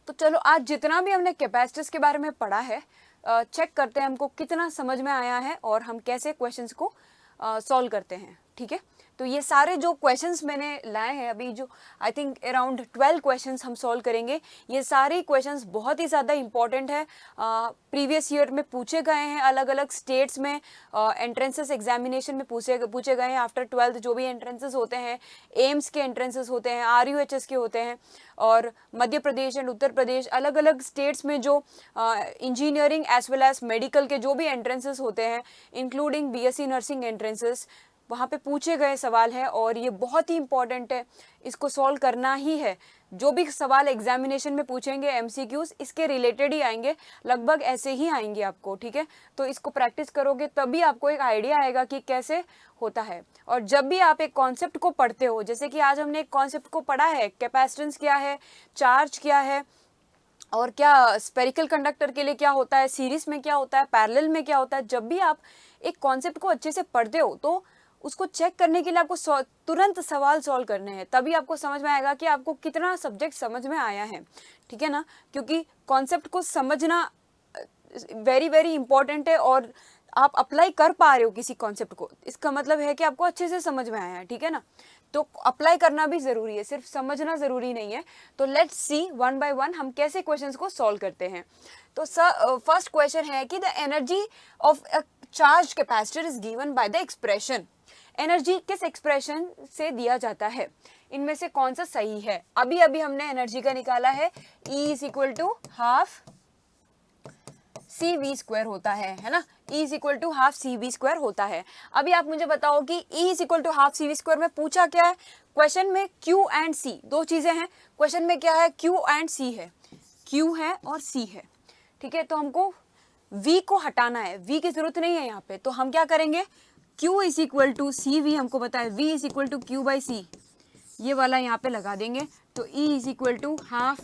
तो चलो आज जितना भी हमने कैपेसिटर्स के बारे में पढ़ा है, चेक करते हैं हमको कितना समझ में आया है और हम कैसे क्वेश्चंस को सॉल्व करते हैं. ठीक है, तो ये सारे जो क्वेश्चंस मैंने लाए हैं अभी, जो आई थिंक अराउंड 12 क्वेश्चंस हम सॉल्व करेंगे. ये सारे क्वेश्चंस बहुत ही ज़्यादा इंपॉर्टेंट है. प्रीवियस ईयर में पूछे गए हैं, अलग अलग स्टेट्स में एंट्रेंसेस एग्जामिनेशन में पूछे गए हैं. आफ्टर 12th जो भी एंट्रेंसेस होते हैं, एम्स के एंट्रेंसेस होते हैं, RUHS के होते हैं, और मध्य प्रदेश एंड उत्तर प्रदेश, अलग अलग स्टेट्स में जो engineering as well as medical के जो भी एंट्रेंसेस होते हैं, इंक्लूडिंग BSc नर्सिंग एंट्रेंसेस, वहाँ पे पूछे गए सवाल है और ये बहुत ही इंपॉर्टेंट है. इसको सॉल्व करना ही है. जो भी सवाल एग्जामिनेशन में पूछेंगे MCQs इसके रिलेटेड ही आएंगे, लगभग ऐसे ही आएंगे आपको. ठीक है, तो इसको प्रैक्टिस करोगे तभी आपको एक आइडिया आएगा कि कैसे होता है. और जब भी आप एक कॉन्सेप्ट को पढ़ते हो, जैसे कि आज हमने एक कॉन्सेप्ट को पढ़ा है, कैपेसिटेंस क्या है, चार्ज क्या है, और क्या स्पेरिकल कंडक्टर के लिए क्या होता है, सीरीज में क्या होता है, पैरेलल में क्या होता है. जब भी आप एक कॉन्सेप्ट को अच्छे से पढ़ते हो तो उसको चेक करने के लिए आपको तुरंत सवाल सॉल्व करने हैं, तभी आपको समझ में आएगा कि आपको कितना सब्जेक्ट समझ में आया है. ठीक है ना, क्योंकि कॉन्सेप्ट को समझना वेरी वेरी इंपॉर्टेंट है और आप अप्लाई कर पा रहे हो किसी कॉन्सेप्ट को, इसका मतलब है कि आपको अच्छे से समझ में आया है. ठीक है ना, तो अप्लाई करना भी जरूरी है, सिर्फ समझना जरूरी नहीं है. तो let's see one by one हम कैसे क्वेश्चंस को सॉल्व करते हैं. तो फर्स्ट क्वेश्चन है कि the energy of a charge capacitor is given by the expression. Energy किस एक्सप्रेशन से दिया जाता है, इनमें से कौन सा सही है. अभी अभी हमने एनर्जी का निकाला है, E is equal to half CV square होता है ना. E is equal to half CV square होता है. अभी आप मुझे बताओ कि E is equal to half CV square में पूछा क्या है. क्वेश्चन में Q एंड C दो चीजें हैं. क्वेश्चन में क्या है, Q एंड C है, Q है और C है. ठीक है, तो हमको V को हटाना है, V की जरूरत नहीं है यहाँ पे. तो हम क्या करेंगे, Q is equal to C V, हमको पता है V is equal to Q by C, ये वाला यहाँ पे लगा देंगे. तो E is equal to half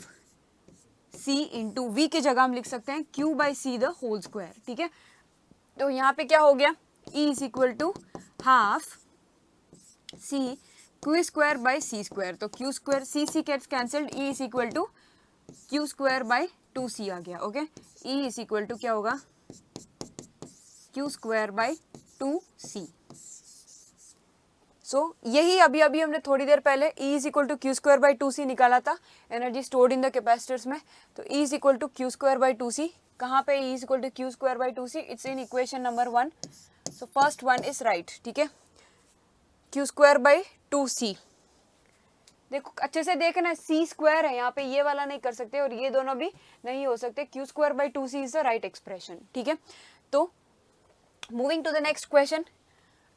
C into V की जगह हम लिख सकते हैं Q by C the whole square. ठीक है, तो यहाँ पे क्या हो गया, E is equal to half C Q square by C square. तो Q square C gets cancelled, E is equal to Q square by 2C आ गया. Okay, E is equal to क्या होगा, क्यू स्क्वायर बाई 2C. सो यही अभी अभी हमने थोड़ी देर पहले E is equal to Q square by 2C निकाला था, energy stored in the capacitors में. तो E is equal to Q square by 2C, कहाँ पे E is equal to Q square by 2C, it's in equation number 1. So first one is right. ठीक है, Q square by 2C. देखो अच्छे से देखना, C स्क्वायर है यहाँ पे, ये वाला नहीं कर सकते और ये दोनों भी नहीं हो सकते. Q square by 2C is the right expression. ठीक है, तो moving to the next question.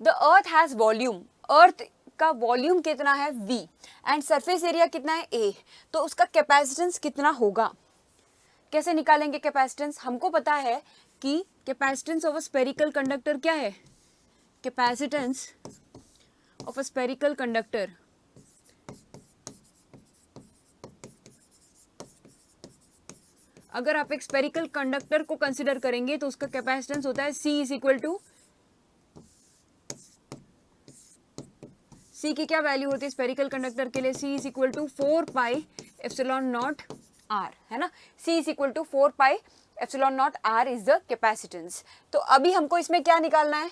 The earth has volume, earth का वॉल्यूम कितना है V एंड सरफेस एरिया कितना है A, तो उसका कैपेसिटेंस कितना होगा. कैसे निकालेंगे कैपेसिटेंस, हमको पता है कि capacitance of a spherical conductor क्या है, capacitance of a spherical conductor अगर आप एक स्फेरिकल कंडक्टर को कंसिडर करेंगे तो उसका कैपेसिटेंस होता है C is equal to C की क्या वैल्यू होती है स्पेरिकल कंडक्टर के लिए? C is equal to 4 pi epsilon not R, है ना. C is equal to 4 pi epsilon not R is the capacitance. तो अभी हमको इसमें क्या निकालना है?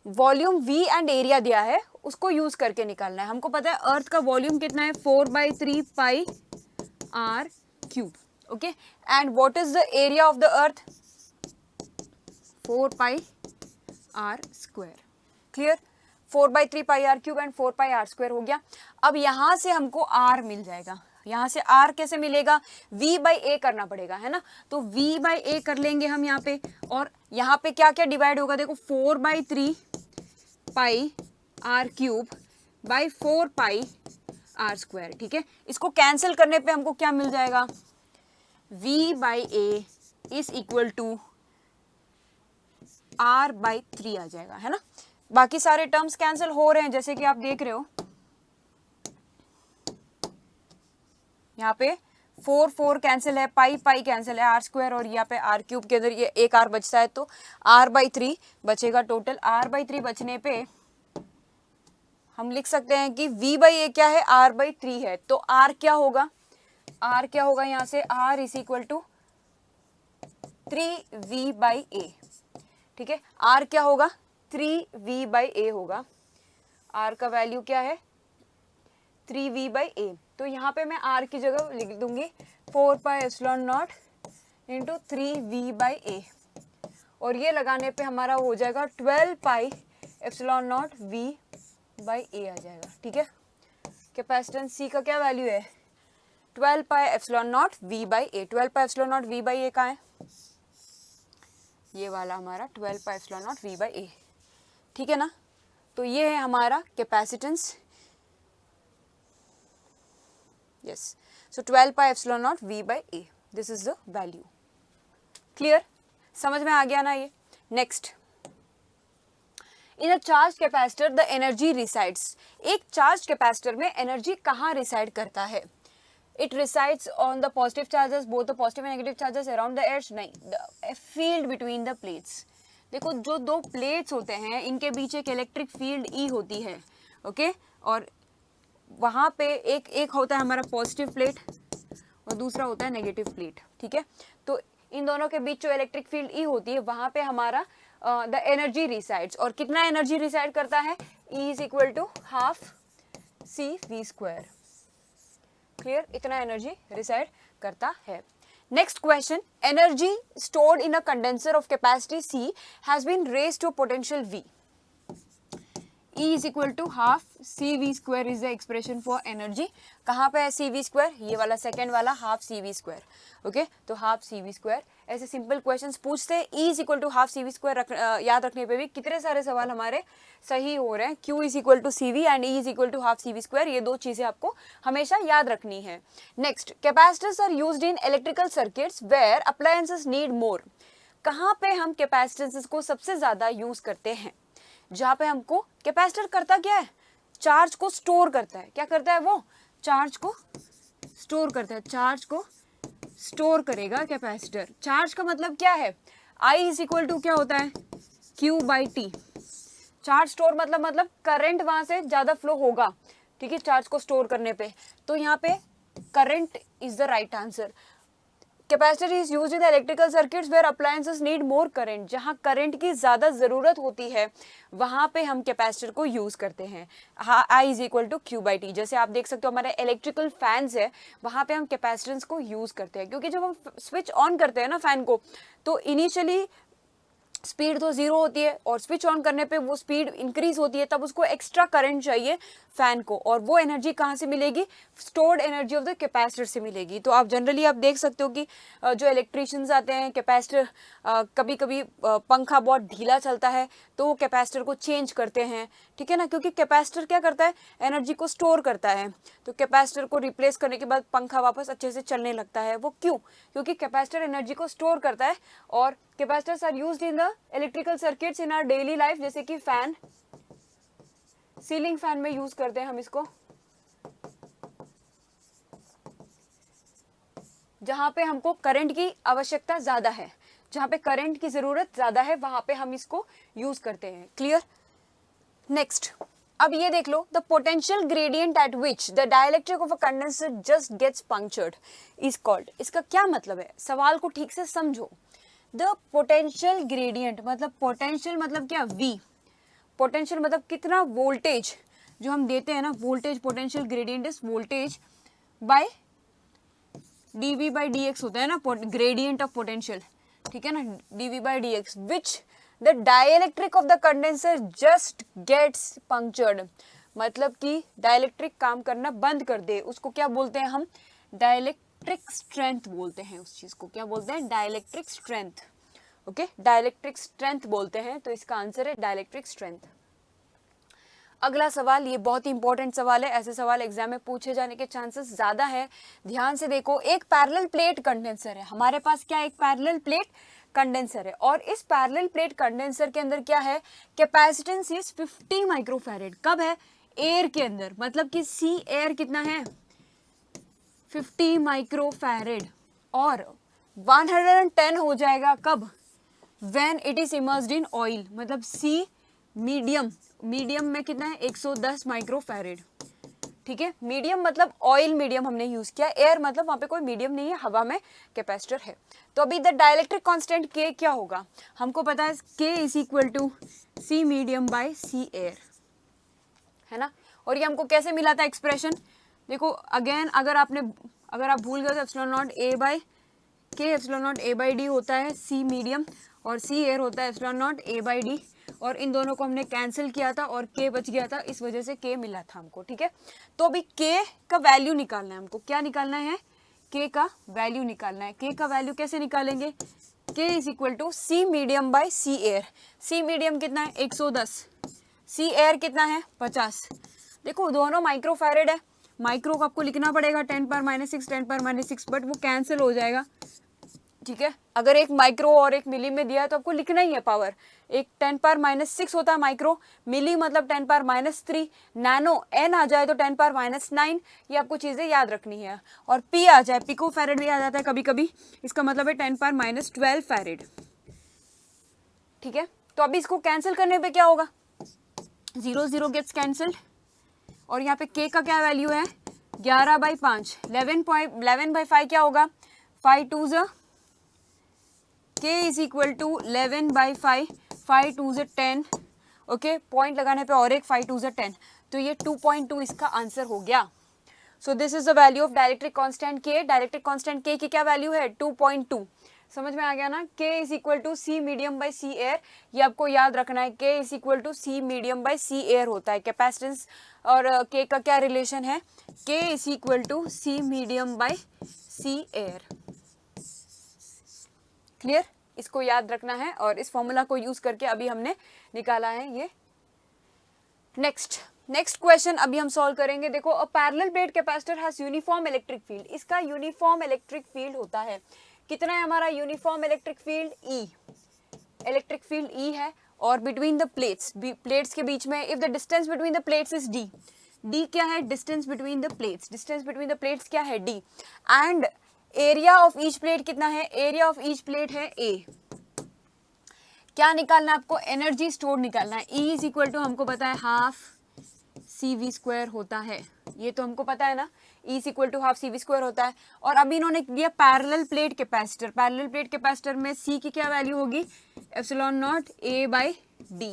वॉल्यूम V एंड एरिया दिया है, उसको यूज करके निकालना है. हमको पता है अर्थ का वॉल्यूम कितना है 4/3 पाई R cube. Okay, and what is the area of the earth? 4 pi R square. Clear? 4/3 pi R cube and 4 pi R square हो गया. अब यहाँ से हमको R मिल जाएगा. यहाँ से R कैसे मिलेगा? V/A करना पड़ेगा, है ना. तो V/A कर लेंगे हम यहाँ पे, और यहाँ पे क्या क्या डिवाइड होगा देखो, 4/3 पाई R cube by 4 pi R square. ठीक है, इसको कैंसिल करने पे हमको क्या मिल जाएगा? V/A is equal to R/3 आ जाएगा, है ना. बाकी सारे टर्म्स कैंसिल हो रहे हैं जैसे कि आप देख रहे हो. यहाँ पे 4 कैंसिल है, पाई कैंसिल है, R स्क्वायर और यहाँ पे R क्यूब के अंदर ये एक R बचता है, तो R/3 बचेगा टोटल. R/3 बचने पे हम लिख सकते हैं कि V/A क्या है? R/3 है. तो R क्या होगा? R क्या होगा यहाँ से? R is equal to 3V/A. ठीक है, R क्या होगा? 3V/A होगा. R का वैल्यू क्या है? 3V/A. तो यहाँ पे मैं R की जगह लिख दूंगी 4 pi epsilon not into 3V/A, और ये लगाने पे हमारा हो जाएगा 12 पाई एप्सिलॉन नॉट V/A आ जाएगा. ठीक है, कैपेसिटेंस C का क्या वैल्यू है? 12 पाई epsilon not V/A. 12 pi epsilon not V/A कहाँ है? ये वाला हमारा 12 पाई एप्सिलॉन नॉट V/A. ठीक है ना. तो ये है हमारा capacitance. Yes, so 12 pi epsilon naught V/A. This is the value. Clear? समझ में आ गया ना ये? Next, in a charged capacitor the energy resides. एक charged capacitor में energy कहाँ reside करता है? It resides on the positive charges, both the positive and negative charges around the edge. नहीं, the field between the plates. देखो जो दो plates होते हैं इनके बीच एक electric field E होती है. ओके, और वहाँ पे एक होता है हमारा पॉजिटिव प्लेट और दूसरा होता है नेगेटिव प्लेट. ठीक है, तो इन दोनों के बीच जो इलेक्ट्रिक फील्ड ई होती है वहाँ पे हमारा द एनर्जी रिसाइड्स. और कितना एनर्जी रिसाइड करता है? E is equal to half CV square. Clear? इतना एनर्जी रिसाइड करता है. Next question, energy stored in a condenser of capacity C has been raised to potential V. E is equal to half CV square is the expression for energy. कहाँ पे है CV square? ये वाला second वाला half CV square. Okay, तो half CV square. ऐसे simple questions पूछते हैं. E is equal to half CV square याद रखने पे भी कितने सारे सवाल हमारे सही हो रहे हैं. Q is equal to CV and E is equal to half CV square. ये दो चीजें आपको हमेशा याद रखनी है. Next, capacitors are used in electrical circuits where appliances need more. कहाँ पे हम कैपेसिटेंसेस को सबसे ज्यादा यूज करते हैं? जहाँ पे हमको कैपेसिटर करता क्या है? चार्ज को स्टोर करता है. क्या करता है वो? चार्ज को स्टोर करता है. चार्ज को स्टोर करेगा कैपेसिटर. चार्ज का मतलब क्या है? I इज इक्वल टू क्या होता है? Q/T. चार्ज स्टोर मतलब करंट वहां से ज्यादा फ्लो होगा. ठीक है, चार्ज को स्टोर करने पे. तो यहाँ पे current is the right answer. Capacitor is used in electrical circuits where appliances need more current. जहाँ करंट की ज्यादा जरूरत होती है वहां पे हम कैपेसिटर को यूज करते हैं. I is equal to Q/T. जैसे आप देख सकते हो हमारे इलेक्ट्रिकल फैंस है वहां पे हम कैपेसिटेंस को यूज करते हैं, क्योंकि जब हम स्विच ऑन करते हैं ना फैन को, तो इनिशियली स्पीड तो जीरो होती है और स्विच ऑन करने पे वो स्पीड इंक्रीज होती है, तब उसको एक्स्ट्रा करंट चाहिए फैन को, और वो एनर्जी कहाँ से मिलेगी? Stored energy of the capacitor से मिलेगी. तो आप जनरली आप देख सकते हो कि जो इलेक्ट्रिशियंस आते हैं, कैपेसिटर कभी कभी पंखा बहुत ढीला चलता है तो वो कैपेसिटर को चेंज करते हैं. ठीक है ना, क्योंकि कैपेसिटर क्या करता है? एनर्जी को स्टोर करता है. तो कैपेसिटर को रिप्लेस करने के बाद पंखा वापस अच्छे से चलने लगता है. वो क्यों? क्योंकि कैपेसिटर एनर्जी को स्टोर करता है. और capacitors are used in the electrical circuits in our daily life, जैसे कि फैन, सीलिंग फैन में यूज करते हैं हम इसको, जहां पे हमको करंट की आवश्यकता ज्यादा है, जहां पे करंट की जरूरत ज्यादा है वहां पे हम इसको यूज करते हैं. क्लियर? नेक्स्ट, अब ये देख लो, the potential gradient at which the dielectric of a condenser just gets punctured is called. इसका क्या मतलब है, सवाल को ठीक से समझो। द पोटेंशियल ग्रेडियंट मतलब पोटेंशियल मतलब क्या, V। पोटेंशियल मतलब कितना वोल्टेज जो हम देते हैं ना, voltage, potential gradient is voltage bye dV by dx होता है ना, ग्रेडियंट ऑफ पोटेंशियल, ठीक है ना, dV by dx, which the dielectric of the condenser just gets punctured, मतलब कि डाइलेक्ट्रिक काम करना बंद कर दे, उसको क्या बोलते हैं हम, डाइलेक्ट्रिक स्ट्रेंथ बोलते हैं उस चीज को, क्या बोलते हैं, dielectric strength. Okay, dielectric strength बोलते हैं, तो इसका आंसर है डाइलेक्ट्रिक स्ट्रेंथ। अगला सवाल, ये बहुत ही इंपॉर्टेंट सवाल है, ऐसे सवाल एग्जाम में पूछे जाने के चांसेस ज्यादा है, ध्यान से देखो। एक पैरेलल प्लेट कंडेंसर है हमारे पास, क्या, एक पैरेलल प्लेट कंडेंसर है, और इस पैरेलल प्लेट कंडेंसर के अंदर क्या है, कैपेसिटेंस इज 50 माइक्रोफैरेड। कब है, एयर के अंदर, मतलब कि सी एयर कितना है, 50 माइक्रोफैरेड, और 110 हो जाएगा कब, when it is immersed in oil, मतलब सी मीडियम, मीडियम में कितना है, 110 माइक्रोफैरेड, ठीक है। मीडियम मतलब ऑयल मीडियम हमने यूज किया, एयर मतलब वहां पे कोई मीडियम नहीं है, हवा में कैपेसिटर है। तो अभी द डाइलेक्ट्रिक कांस्टेंट के क्या होगा, हमको पता है K is equal to C medium by C air, है ना। और ये हमको कैसे मिला था एक्सप्रेशन, देखो अगेन, अगर आप भूल गए तो एप्सिलॉन नॉट ए बाय के, epsilon not A by D होता है सी मीडियम, और सी एयर होता है epsilon not A by D, और इन दोनों को हमने कैंसिल किया था और के बच गया था, इस वजह से के मिला था हमको, ठीक है। तो अभी के का वैल्यू निकालना है हमको, क्या निकालना है, के का वैल्यू निकालना है। के का वैल्यू कैसे निकालेंगे, K is equal to C medium by C air. C medium कितना है, 110, सी एयर कितना है, 50। देखो दोनों माइक्रोफैरेड है, माइक्रो को आपको लिखना पड़ेगा 10 पावर -6, 10 पावर -6, बट वो कैंसिल हो जाएगा, ठीक है। अगर एक माइक्रो और एक मिली में दिया है तो आपको लिखना ही है पावर, एक 10 पावर -6 होता है माइक्रो, मिली मतलब 10 पावर -3, नैनो एन आ जाए तो 10 पावर -9, ये आपको चीजें याद रखनी है। और पी आ जाए, पिको फैरेड भी आ जाता है कभी कभी, इसका मतलब है 10 पावर -12 फैरेड, ठीक है। तो अभी इसको कैंसिल करने पे क्या होगा, 0 0 गेट्स कैंसिल्ड, और यहाँ पे के का क्या वैल्यू है, 11 बाई 5, 11 बाई 5 क्या होगा, 5 2 ज़, के इज इक्वल टू 11 बाई 5, 5 2 ज़ 10, ओके, पॉइंट लगाने पे और एक 5 2 ज़ 10, तो ये 2.2 इसका आंसर हो गया। So this is the value of dielectric constant के। डाइलेक्ट्रिक कांस्टेंट के की क्या वैल्यू है, 2.2, समझ में आ गया ना। K is equal to C medium by C air, ये आपको याद रखना है, K is equal to C medium by C air होता है। कैपेसिटेंस और के का क्या रिलेशन है, K is equal to C medium by C air, clear, इसको याद रखना है, और इस फॉर्मूला को यूज करके अभी हमने निकाला है ये। नेक्स्ट क्वेश्चन अभी हम सॉल्व करेंगे। देखो, a parallel plate capacitor has uniform electric field, इसका यूनिफॉर्म इलेक्ट्रिक फील्ड होता है, कितना है हमारा यूनिफॉर्म इलेक्ट्रिक फील्ड, ई, इलेक्ट्रिक फील्ड ई है, और बिटवीन द प्लेट्स के बीच में, if the distance between the plates is D, D क्या है, distance between the plates, distance between the plates क्या है, D, and area of each plate कितना है, एरिया ऑफ ईच प्लेट है ए। क्या निकालना है आपको, एनर्जी स्टोर निकालना है। E इज इक्वल टू हमको पता है हाफ CV² होता है, ये तो हमको पता है ना, E is equal to half CV² होता है। और अभी इन्होंने दिया parallel plate capacitor, parallel plate capacitor में C की क्या वैल्यू होगी, epsilon not A by D,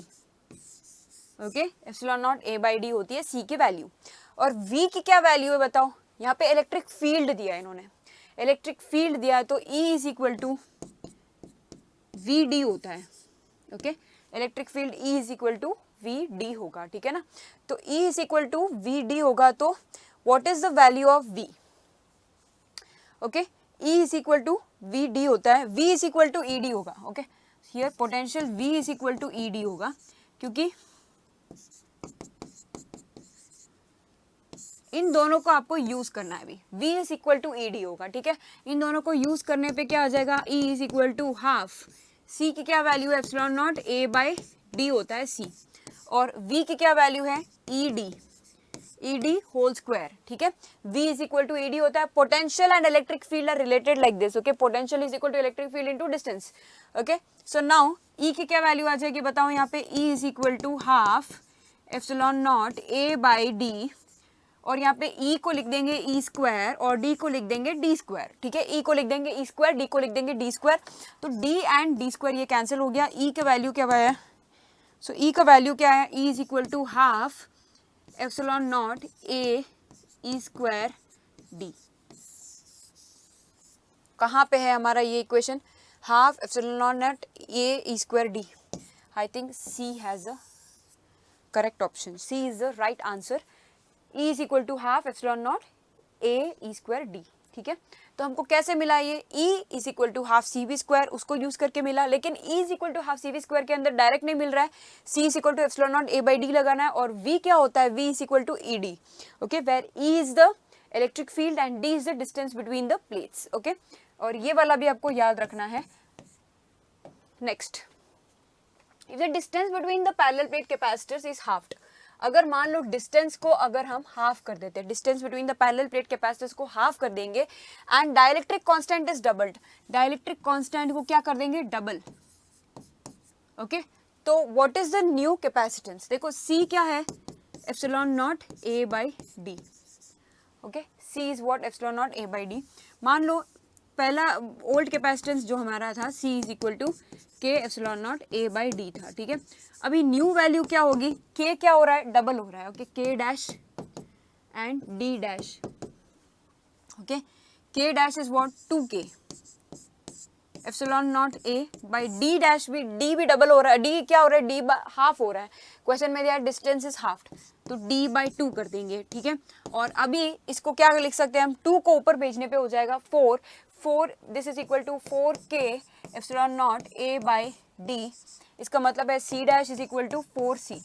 okay, epsilon not A by D होती है C की वैल्यू। और V की क्या वैल्यू है बताओ, यहाँ पे इलेक्ट्रिक फील्ड दिया है इन्होंने, इलेक्ट्रिक फील्ड दिया है, तो E is equal to VD होता है, okay, electric field E is equal to VD होगा, ठीक है ना। तो E is equal to VD होगा, तो what is the value of V, okay, E is equal to VD होता है, V is equal to ED होगा, okay, here potential V is equal to ED होगा, क्योंकि इन दोनों को आपको यूज करना है। अभी V is equal to ED होगा, ठीक है, इन दोनों को यूज करने पे क्या आ जाएगा, E is equal to half, C की क्या वैल्यू है, epsilon not A by D होता है C, और V की क्या वैल्यू है, ED होल स्क्वायर, ठीक है। V is equal to ED होता है, potential and electric field are related like this, okay, potential is equal to electric field into distance, okay. So now E की क्या value आ जाएगी बताओ, यहाँ पे E is equal to half epsilon not A by D, और यहाँ पे ई को लिख देंगे ई स्क्वायर और डी को लिख देंगे डी स्क्वायर, ठीक है। ई को लिख देंगे ई स्क्वायर, डी को लिख देंगे डी स्क्वायर, तो डी एंड डी स्क्वायर ये कैंसिल हो गया। ई का वैल्यू क्या है, सो ई का वैल्यू क्या है, E is equal to half epsilon not A E square D. कहाँ पे है हमारा ये equation, half epsilon not A E square D. I think C has a correct option, C is the right answer. E is equal to half epsilon not A E square D, ठीक है। तो हमको कैसे मिला ये, E is equal to half C V square, उसको use करके मिला, लेकिन E is equal to half C V square के अंदर डायरेक्ट नहीं मिल रहा है, C is equal to epsilon not A by D लगाना है, और V क्या होता है, V is equal to E D, okay, where E is the electric field and D is the distance between the plates, okay. और ये वाला भी आपको याद रखना है। Next, if the distance between the parallel plate capacitors is halved, अगर मान लो डिस्टेंस को अगर हम हाफ कर देते हैं, distance between the parallel plate capacitors को हाफ कर देंगे, and dielectric constant is doubled, dielectric constant को क्या कर देंगे, डबल, ओके। तो what is the new capacitance, देखो C क्या है, epsilon not A by D, okay, C is what, epsilon not A by D. मान लो पहला ओल्ड कैपेसिटेंस जो हमारा था C इज इक्वल टू के epsilon not A by D था, ठीक है। अभी न्यू वैल्यू क्या होगी, K क्या हो रहा है, डबल हो रहा है, okay, K dash and D dash, okay. K dash is what, 2K epsilon not A by D dash, भी D भी डबल हो रहा है, D क्या हो रहा है, D हाफ हो रहा है, क्वेश्चन में दिया डिस्टेंस इज हाफ, तो D बाई 2 कर देंगे, ठीक है। और अभी इसको क्या लिख सकते हैं हम, 2 को ऊपर भेजने पे हो जाएगा 4, this is equal to 4K epsilon not A by D, इसका मतलब है C dash is equal to 4C,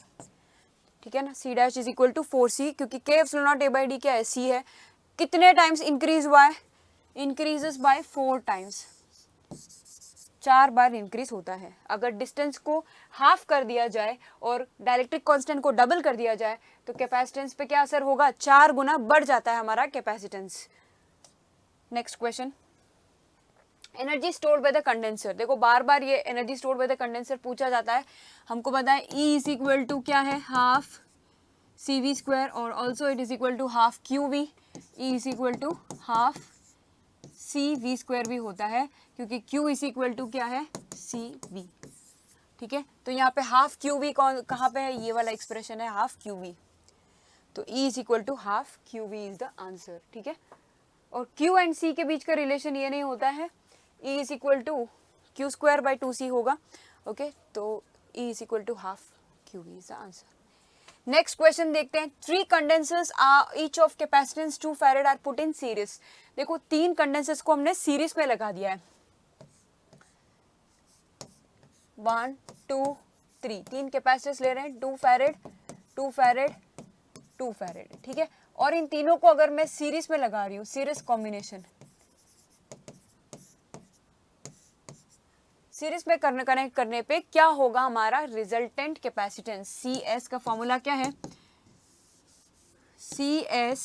ठीक है ना, C dash is equal to 4C, क्योंकि K epsilon not A by D क्या है, C है। कितने टाइम्स इंक्रीज हुआ है, इंक्रीजेस बाय 4 टाइम्स, 4 बार इंक्रीज होता है। अगर डिस्टेंस को हाफ कर दिया जाए और डाइलेक्ट्रिक कांस्टेंट को डबल कर दिया जाए तो कैपेसिटेंस पे क्या असर होगा, 4 गुना बढ़ जाता है हमारा capacitance. Next question, energy stored by the condenser, देखो बार बार ये energy stored by the condenser पूछा जाता है। हमको पता है E इज इक्वल टू क्या है, हाफ सी वी स्क्वायर, और also it is equal to half Q V. E is equal to half C V square भी होता है, क्योंकि Q इज इक्वल टू क्या है, सी वी, ठीक है। तो यहाँ पे हाफ क्यू वी कहाँ पे है, ये वाला एक्सप्रेशन है हाफ क्यू वी, तो E is equal to half Q V is the answer, ठीक है। और Q एंड C के बीच का रिलेशन ये नहीं होता है, E is equal to Q square by 2C होगा, ओके, तो E is equal to half Q V is the answer. Next question देखते हैं, 3 condensers are each of capacitance 2 farad are put in series. देखो 3 condensers को हमने series में लगा दिया है, 1 2 3, 3 कैपेसिटर्स ले रहे हैं, 2 फैरेड 2 फैरेड 2 फैरेड, ठीक है। और इन तीनों को अगर मैं सीरीज में लगा रही हूँ, सीरीज कॉम्बिनेशन, सीरीज में कनेक्ट करने पे क्या होगा हमारा रिजल्टेंट कैपेसिटेंस, CS का फॉर्मूला क्या है, CS,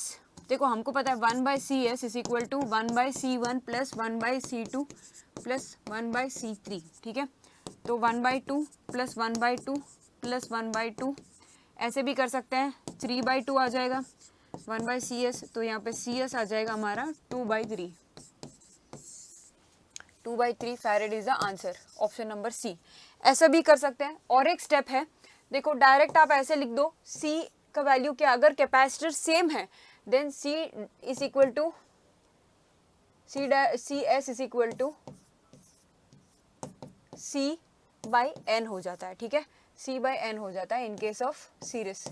देखो हमको पता है 1 by CS is equal to 1 by C1 plus 1 by C2 plus 1 by C3, ठीक है। तो 1 by 2 plus 1 by 2 plus 1 by 2, ऐसे भी कर सकते हैं, 3 बाई 2 आ जाएगा, 1 बाई CS, तो यहाँ पे CS आ जाएगा हमारा 2 by 3, 2 by 3 farad is the answer, option number C। ऐसा भी कर सकते हैं। और एक स्टेप है, देखो डायरेक्ट आप ऐसे लिख दो, C का वैल्यू क्या, अगर कैपेसिटर सेम है then C is equal to CS is equal to C by N हो जाता है, ठीक है, C बाई N हो जाता है इन केस ऑफ सीरीज।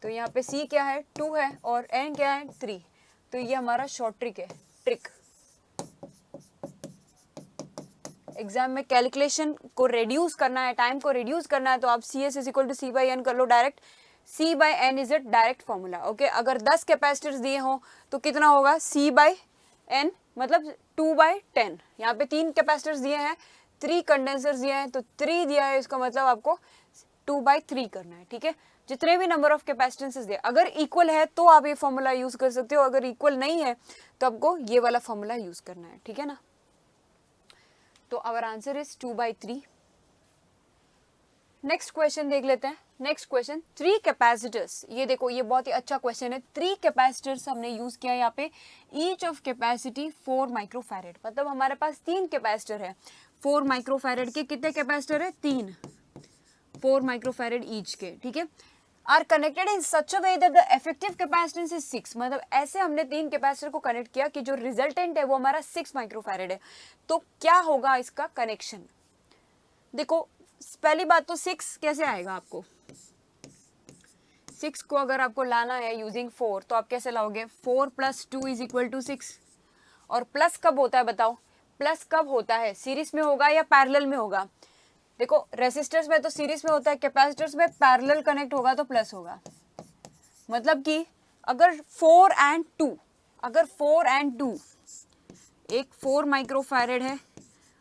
तो यहाँ पे C क्या है, 2 है, और N क्या है, 3, तो ये हमारा शॉर्ट ट्रिक है, ट्रिक। एग्जाम में कैलकुलेशन को रिड्यूस करना है, टाइम को रिड्यूस करना है, तो आप CS is equal to C by N कर लो direct, C by N is a direct formula, okay. अगर 10 कैपेसिटर्स दिए हो तो कितना होगा, C बाई N मतलब 2 बाई 10, यहाँ पे 3 कैपेसिटर्स दिए हैं, 3 कंडेंसर्स दिए हैं, तो 3 दिया है, इसका मतलब आपको 2 बाई 3 करना है, ठीक है। जितने भी नंबर ऑफ कैपेसिटेंसेस दिए, अगर इक्वल है तो आप ये फॉर्मूला यूज कर सकते हो, अगर इक्वल नहीं है तो आपको ये वाला फॉर्मूला यूज करना है, ठीक है ना। तो our answer is 2 by 3। Next question देख लेते हैं। नेक्स्ट क्वेश्चन, 3 कैपेसिटर्स, ये देखो ये बहुत ही अच्छा क्वेश्चन है। 3 कैपेसिटर्स हमने यूज किया यहाँ पे, ईच ऑफ कैपेसिटी 4 माइक्रोफैरेड, मतलब हमारे पास 3 कैपेसिटर है। 4 माइक्रोफैरेड के कितने कैपेसिटर है? 3, 4 माइक्रोफैरेड ईच के, ठीक है। Are connected in such a way that the effective capacitance is 6, मतलब ऐसे हमने 3 कैपेसिटर को कनेक्ट किया कि जो रिजल्टेंट है वो हमारा 6 माइक्रोफैरेड है। तो क्या होगा इसका कनेक्शन? देखो पहली बात तो 6 कैसे आएगा आपको? 6 को अगर आपको लाना है यूजिंग 4 तो आप कैसे लाओगे? 4 + 2 = 6। और प्लस कब होता है बताओ? प्लस कब होता है? सीरीज में होगा या पैरेलल में होगा? देखो रेसिस्टर्स में तो सीरीज में होता है, कैपेसिटर्स में पैरेलल कनेक्ट होगा तो प्लस होगा। मतलब कि अगर 4 and 2, अगर 4 and 2, एक 4 माइक्रोफैरेड है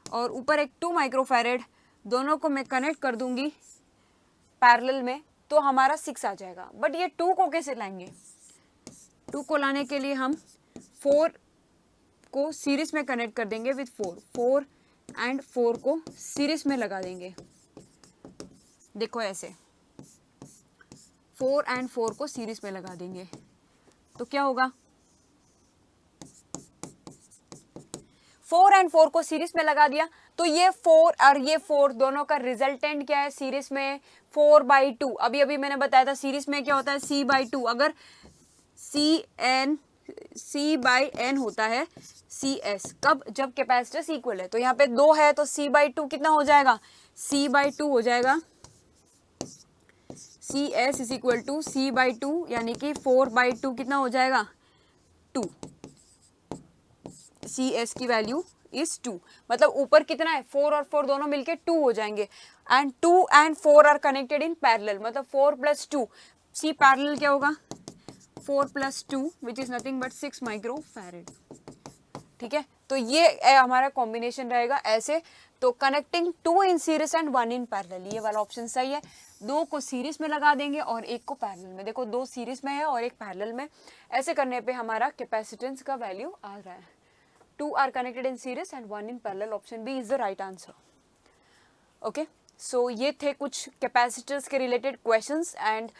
और ऊपर एक 2 माइक्रोफैरेड, दोनों को मैं कनेक्ट कर दूंगी पैरेलल में तो हमारा 6 आ जाएगा। बट ये 2 को कैसे लाएंगे? 2 को लाने के लिए हम 4 को सीरीज में कनेक्ट कर देंगे विद 4 and 4 को सीरीज में लगा देंगे। देखो ऐसे 4 and 4 को सीरीज में लगा देंगे तो क्या होगा? 4 and 4 को सीरीज में लगा दिया तो ये 4 और ये 4 दोनों का रिजल्टेंट क्या है सीरीज में? 4/2। अभी मैंने बताया था सीरीज में क्या होता है? C/2। अगर C/N होता है CS, कब? जब कैपेसिटर्स इक्वल है। तो यहाँ पे 2 है तो C/2 कितना हो जाएगा? C/2 हो जाएगा। CS = C/2 यानी कि 4/2 कितना हो जाएगा? 2। CS की वैल्यू इज 2, मतलब ऊपर कितना है? 4 और 4 दोनों मिलके 2 हो जाएंगे। And 2 and 4 are connected in parallel, मतलब 4 + 2, C पैरेलल क्या होगा? 4 + 2 which is nothing but 6 microfarad, ठीक है। तो ये हमारा कॉम्बिनेशन रहेगा ऐसे। तो connecting 2 in series and 1 in parallel, ये वाला ऑप्शन सही है। 2 को सीरीज में लगा देंगे और 1 को पैरेलल में। देखो 2 सीरीज में है और 1 पैरेलल में, ऐसे करने पे हमारा कैपेसिटेंस का वैल्यू आ रहा है। 2 are connected in series and 1 in parallel. Option B is the right answer. Okay, so ये थे कुछ कैपेसिटर्स के रिलेटेड क्वेश्चंस एंड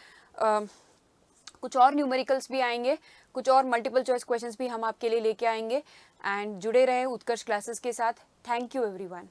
कुछ और न्यूमेरिकल्स भी आएंगे, कुछ और मल्टीपल चॉइस क्वेश्चंस भी हम आपके लिए लेके आएंगे। एंड जुड़े रहे उत्कर्ष क्लासेस के साथ। Thank you everyone.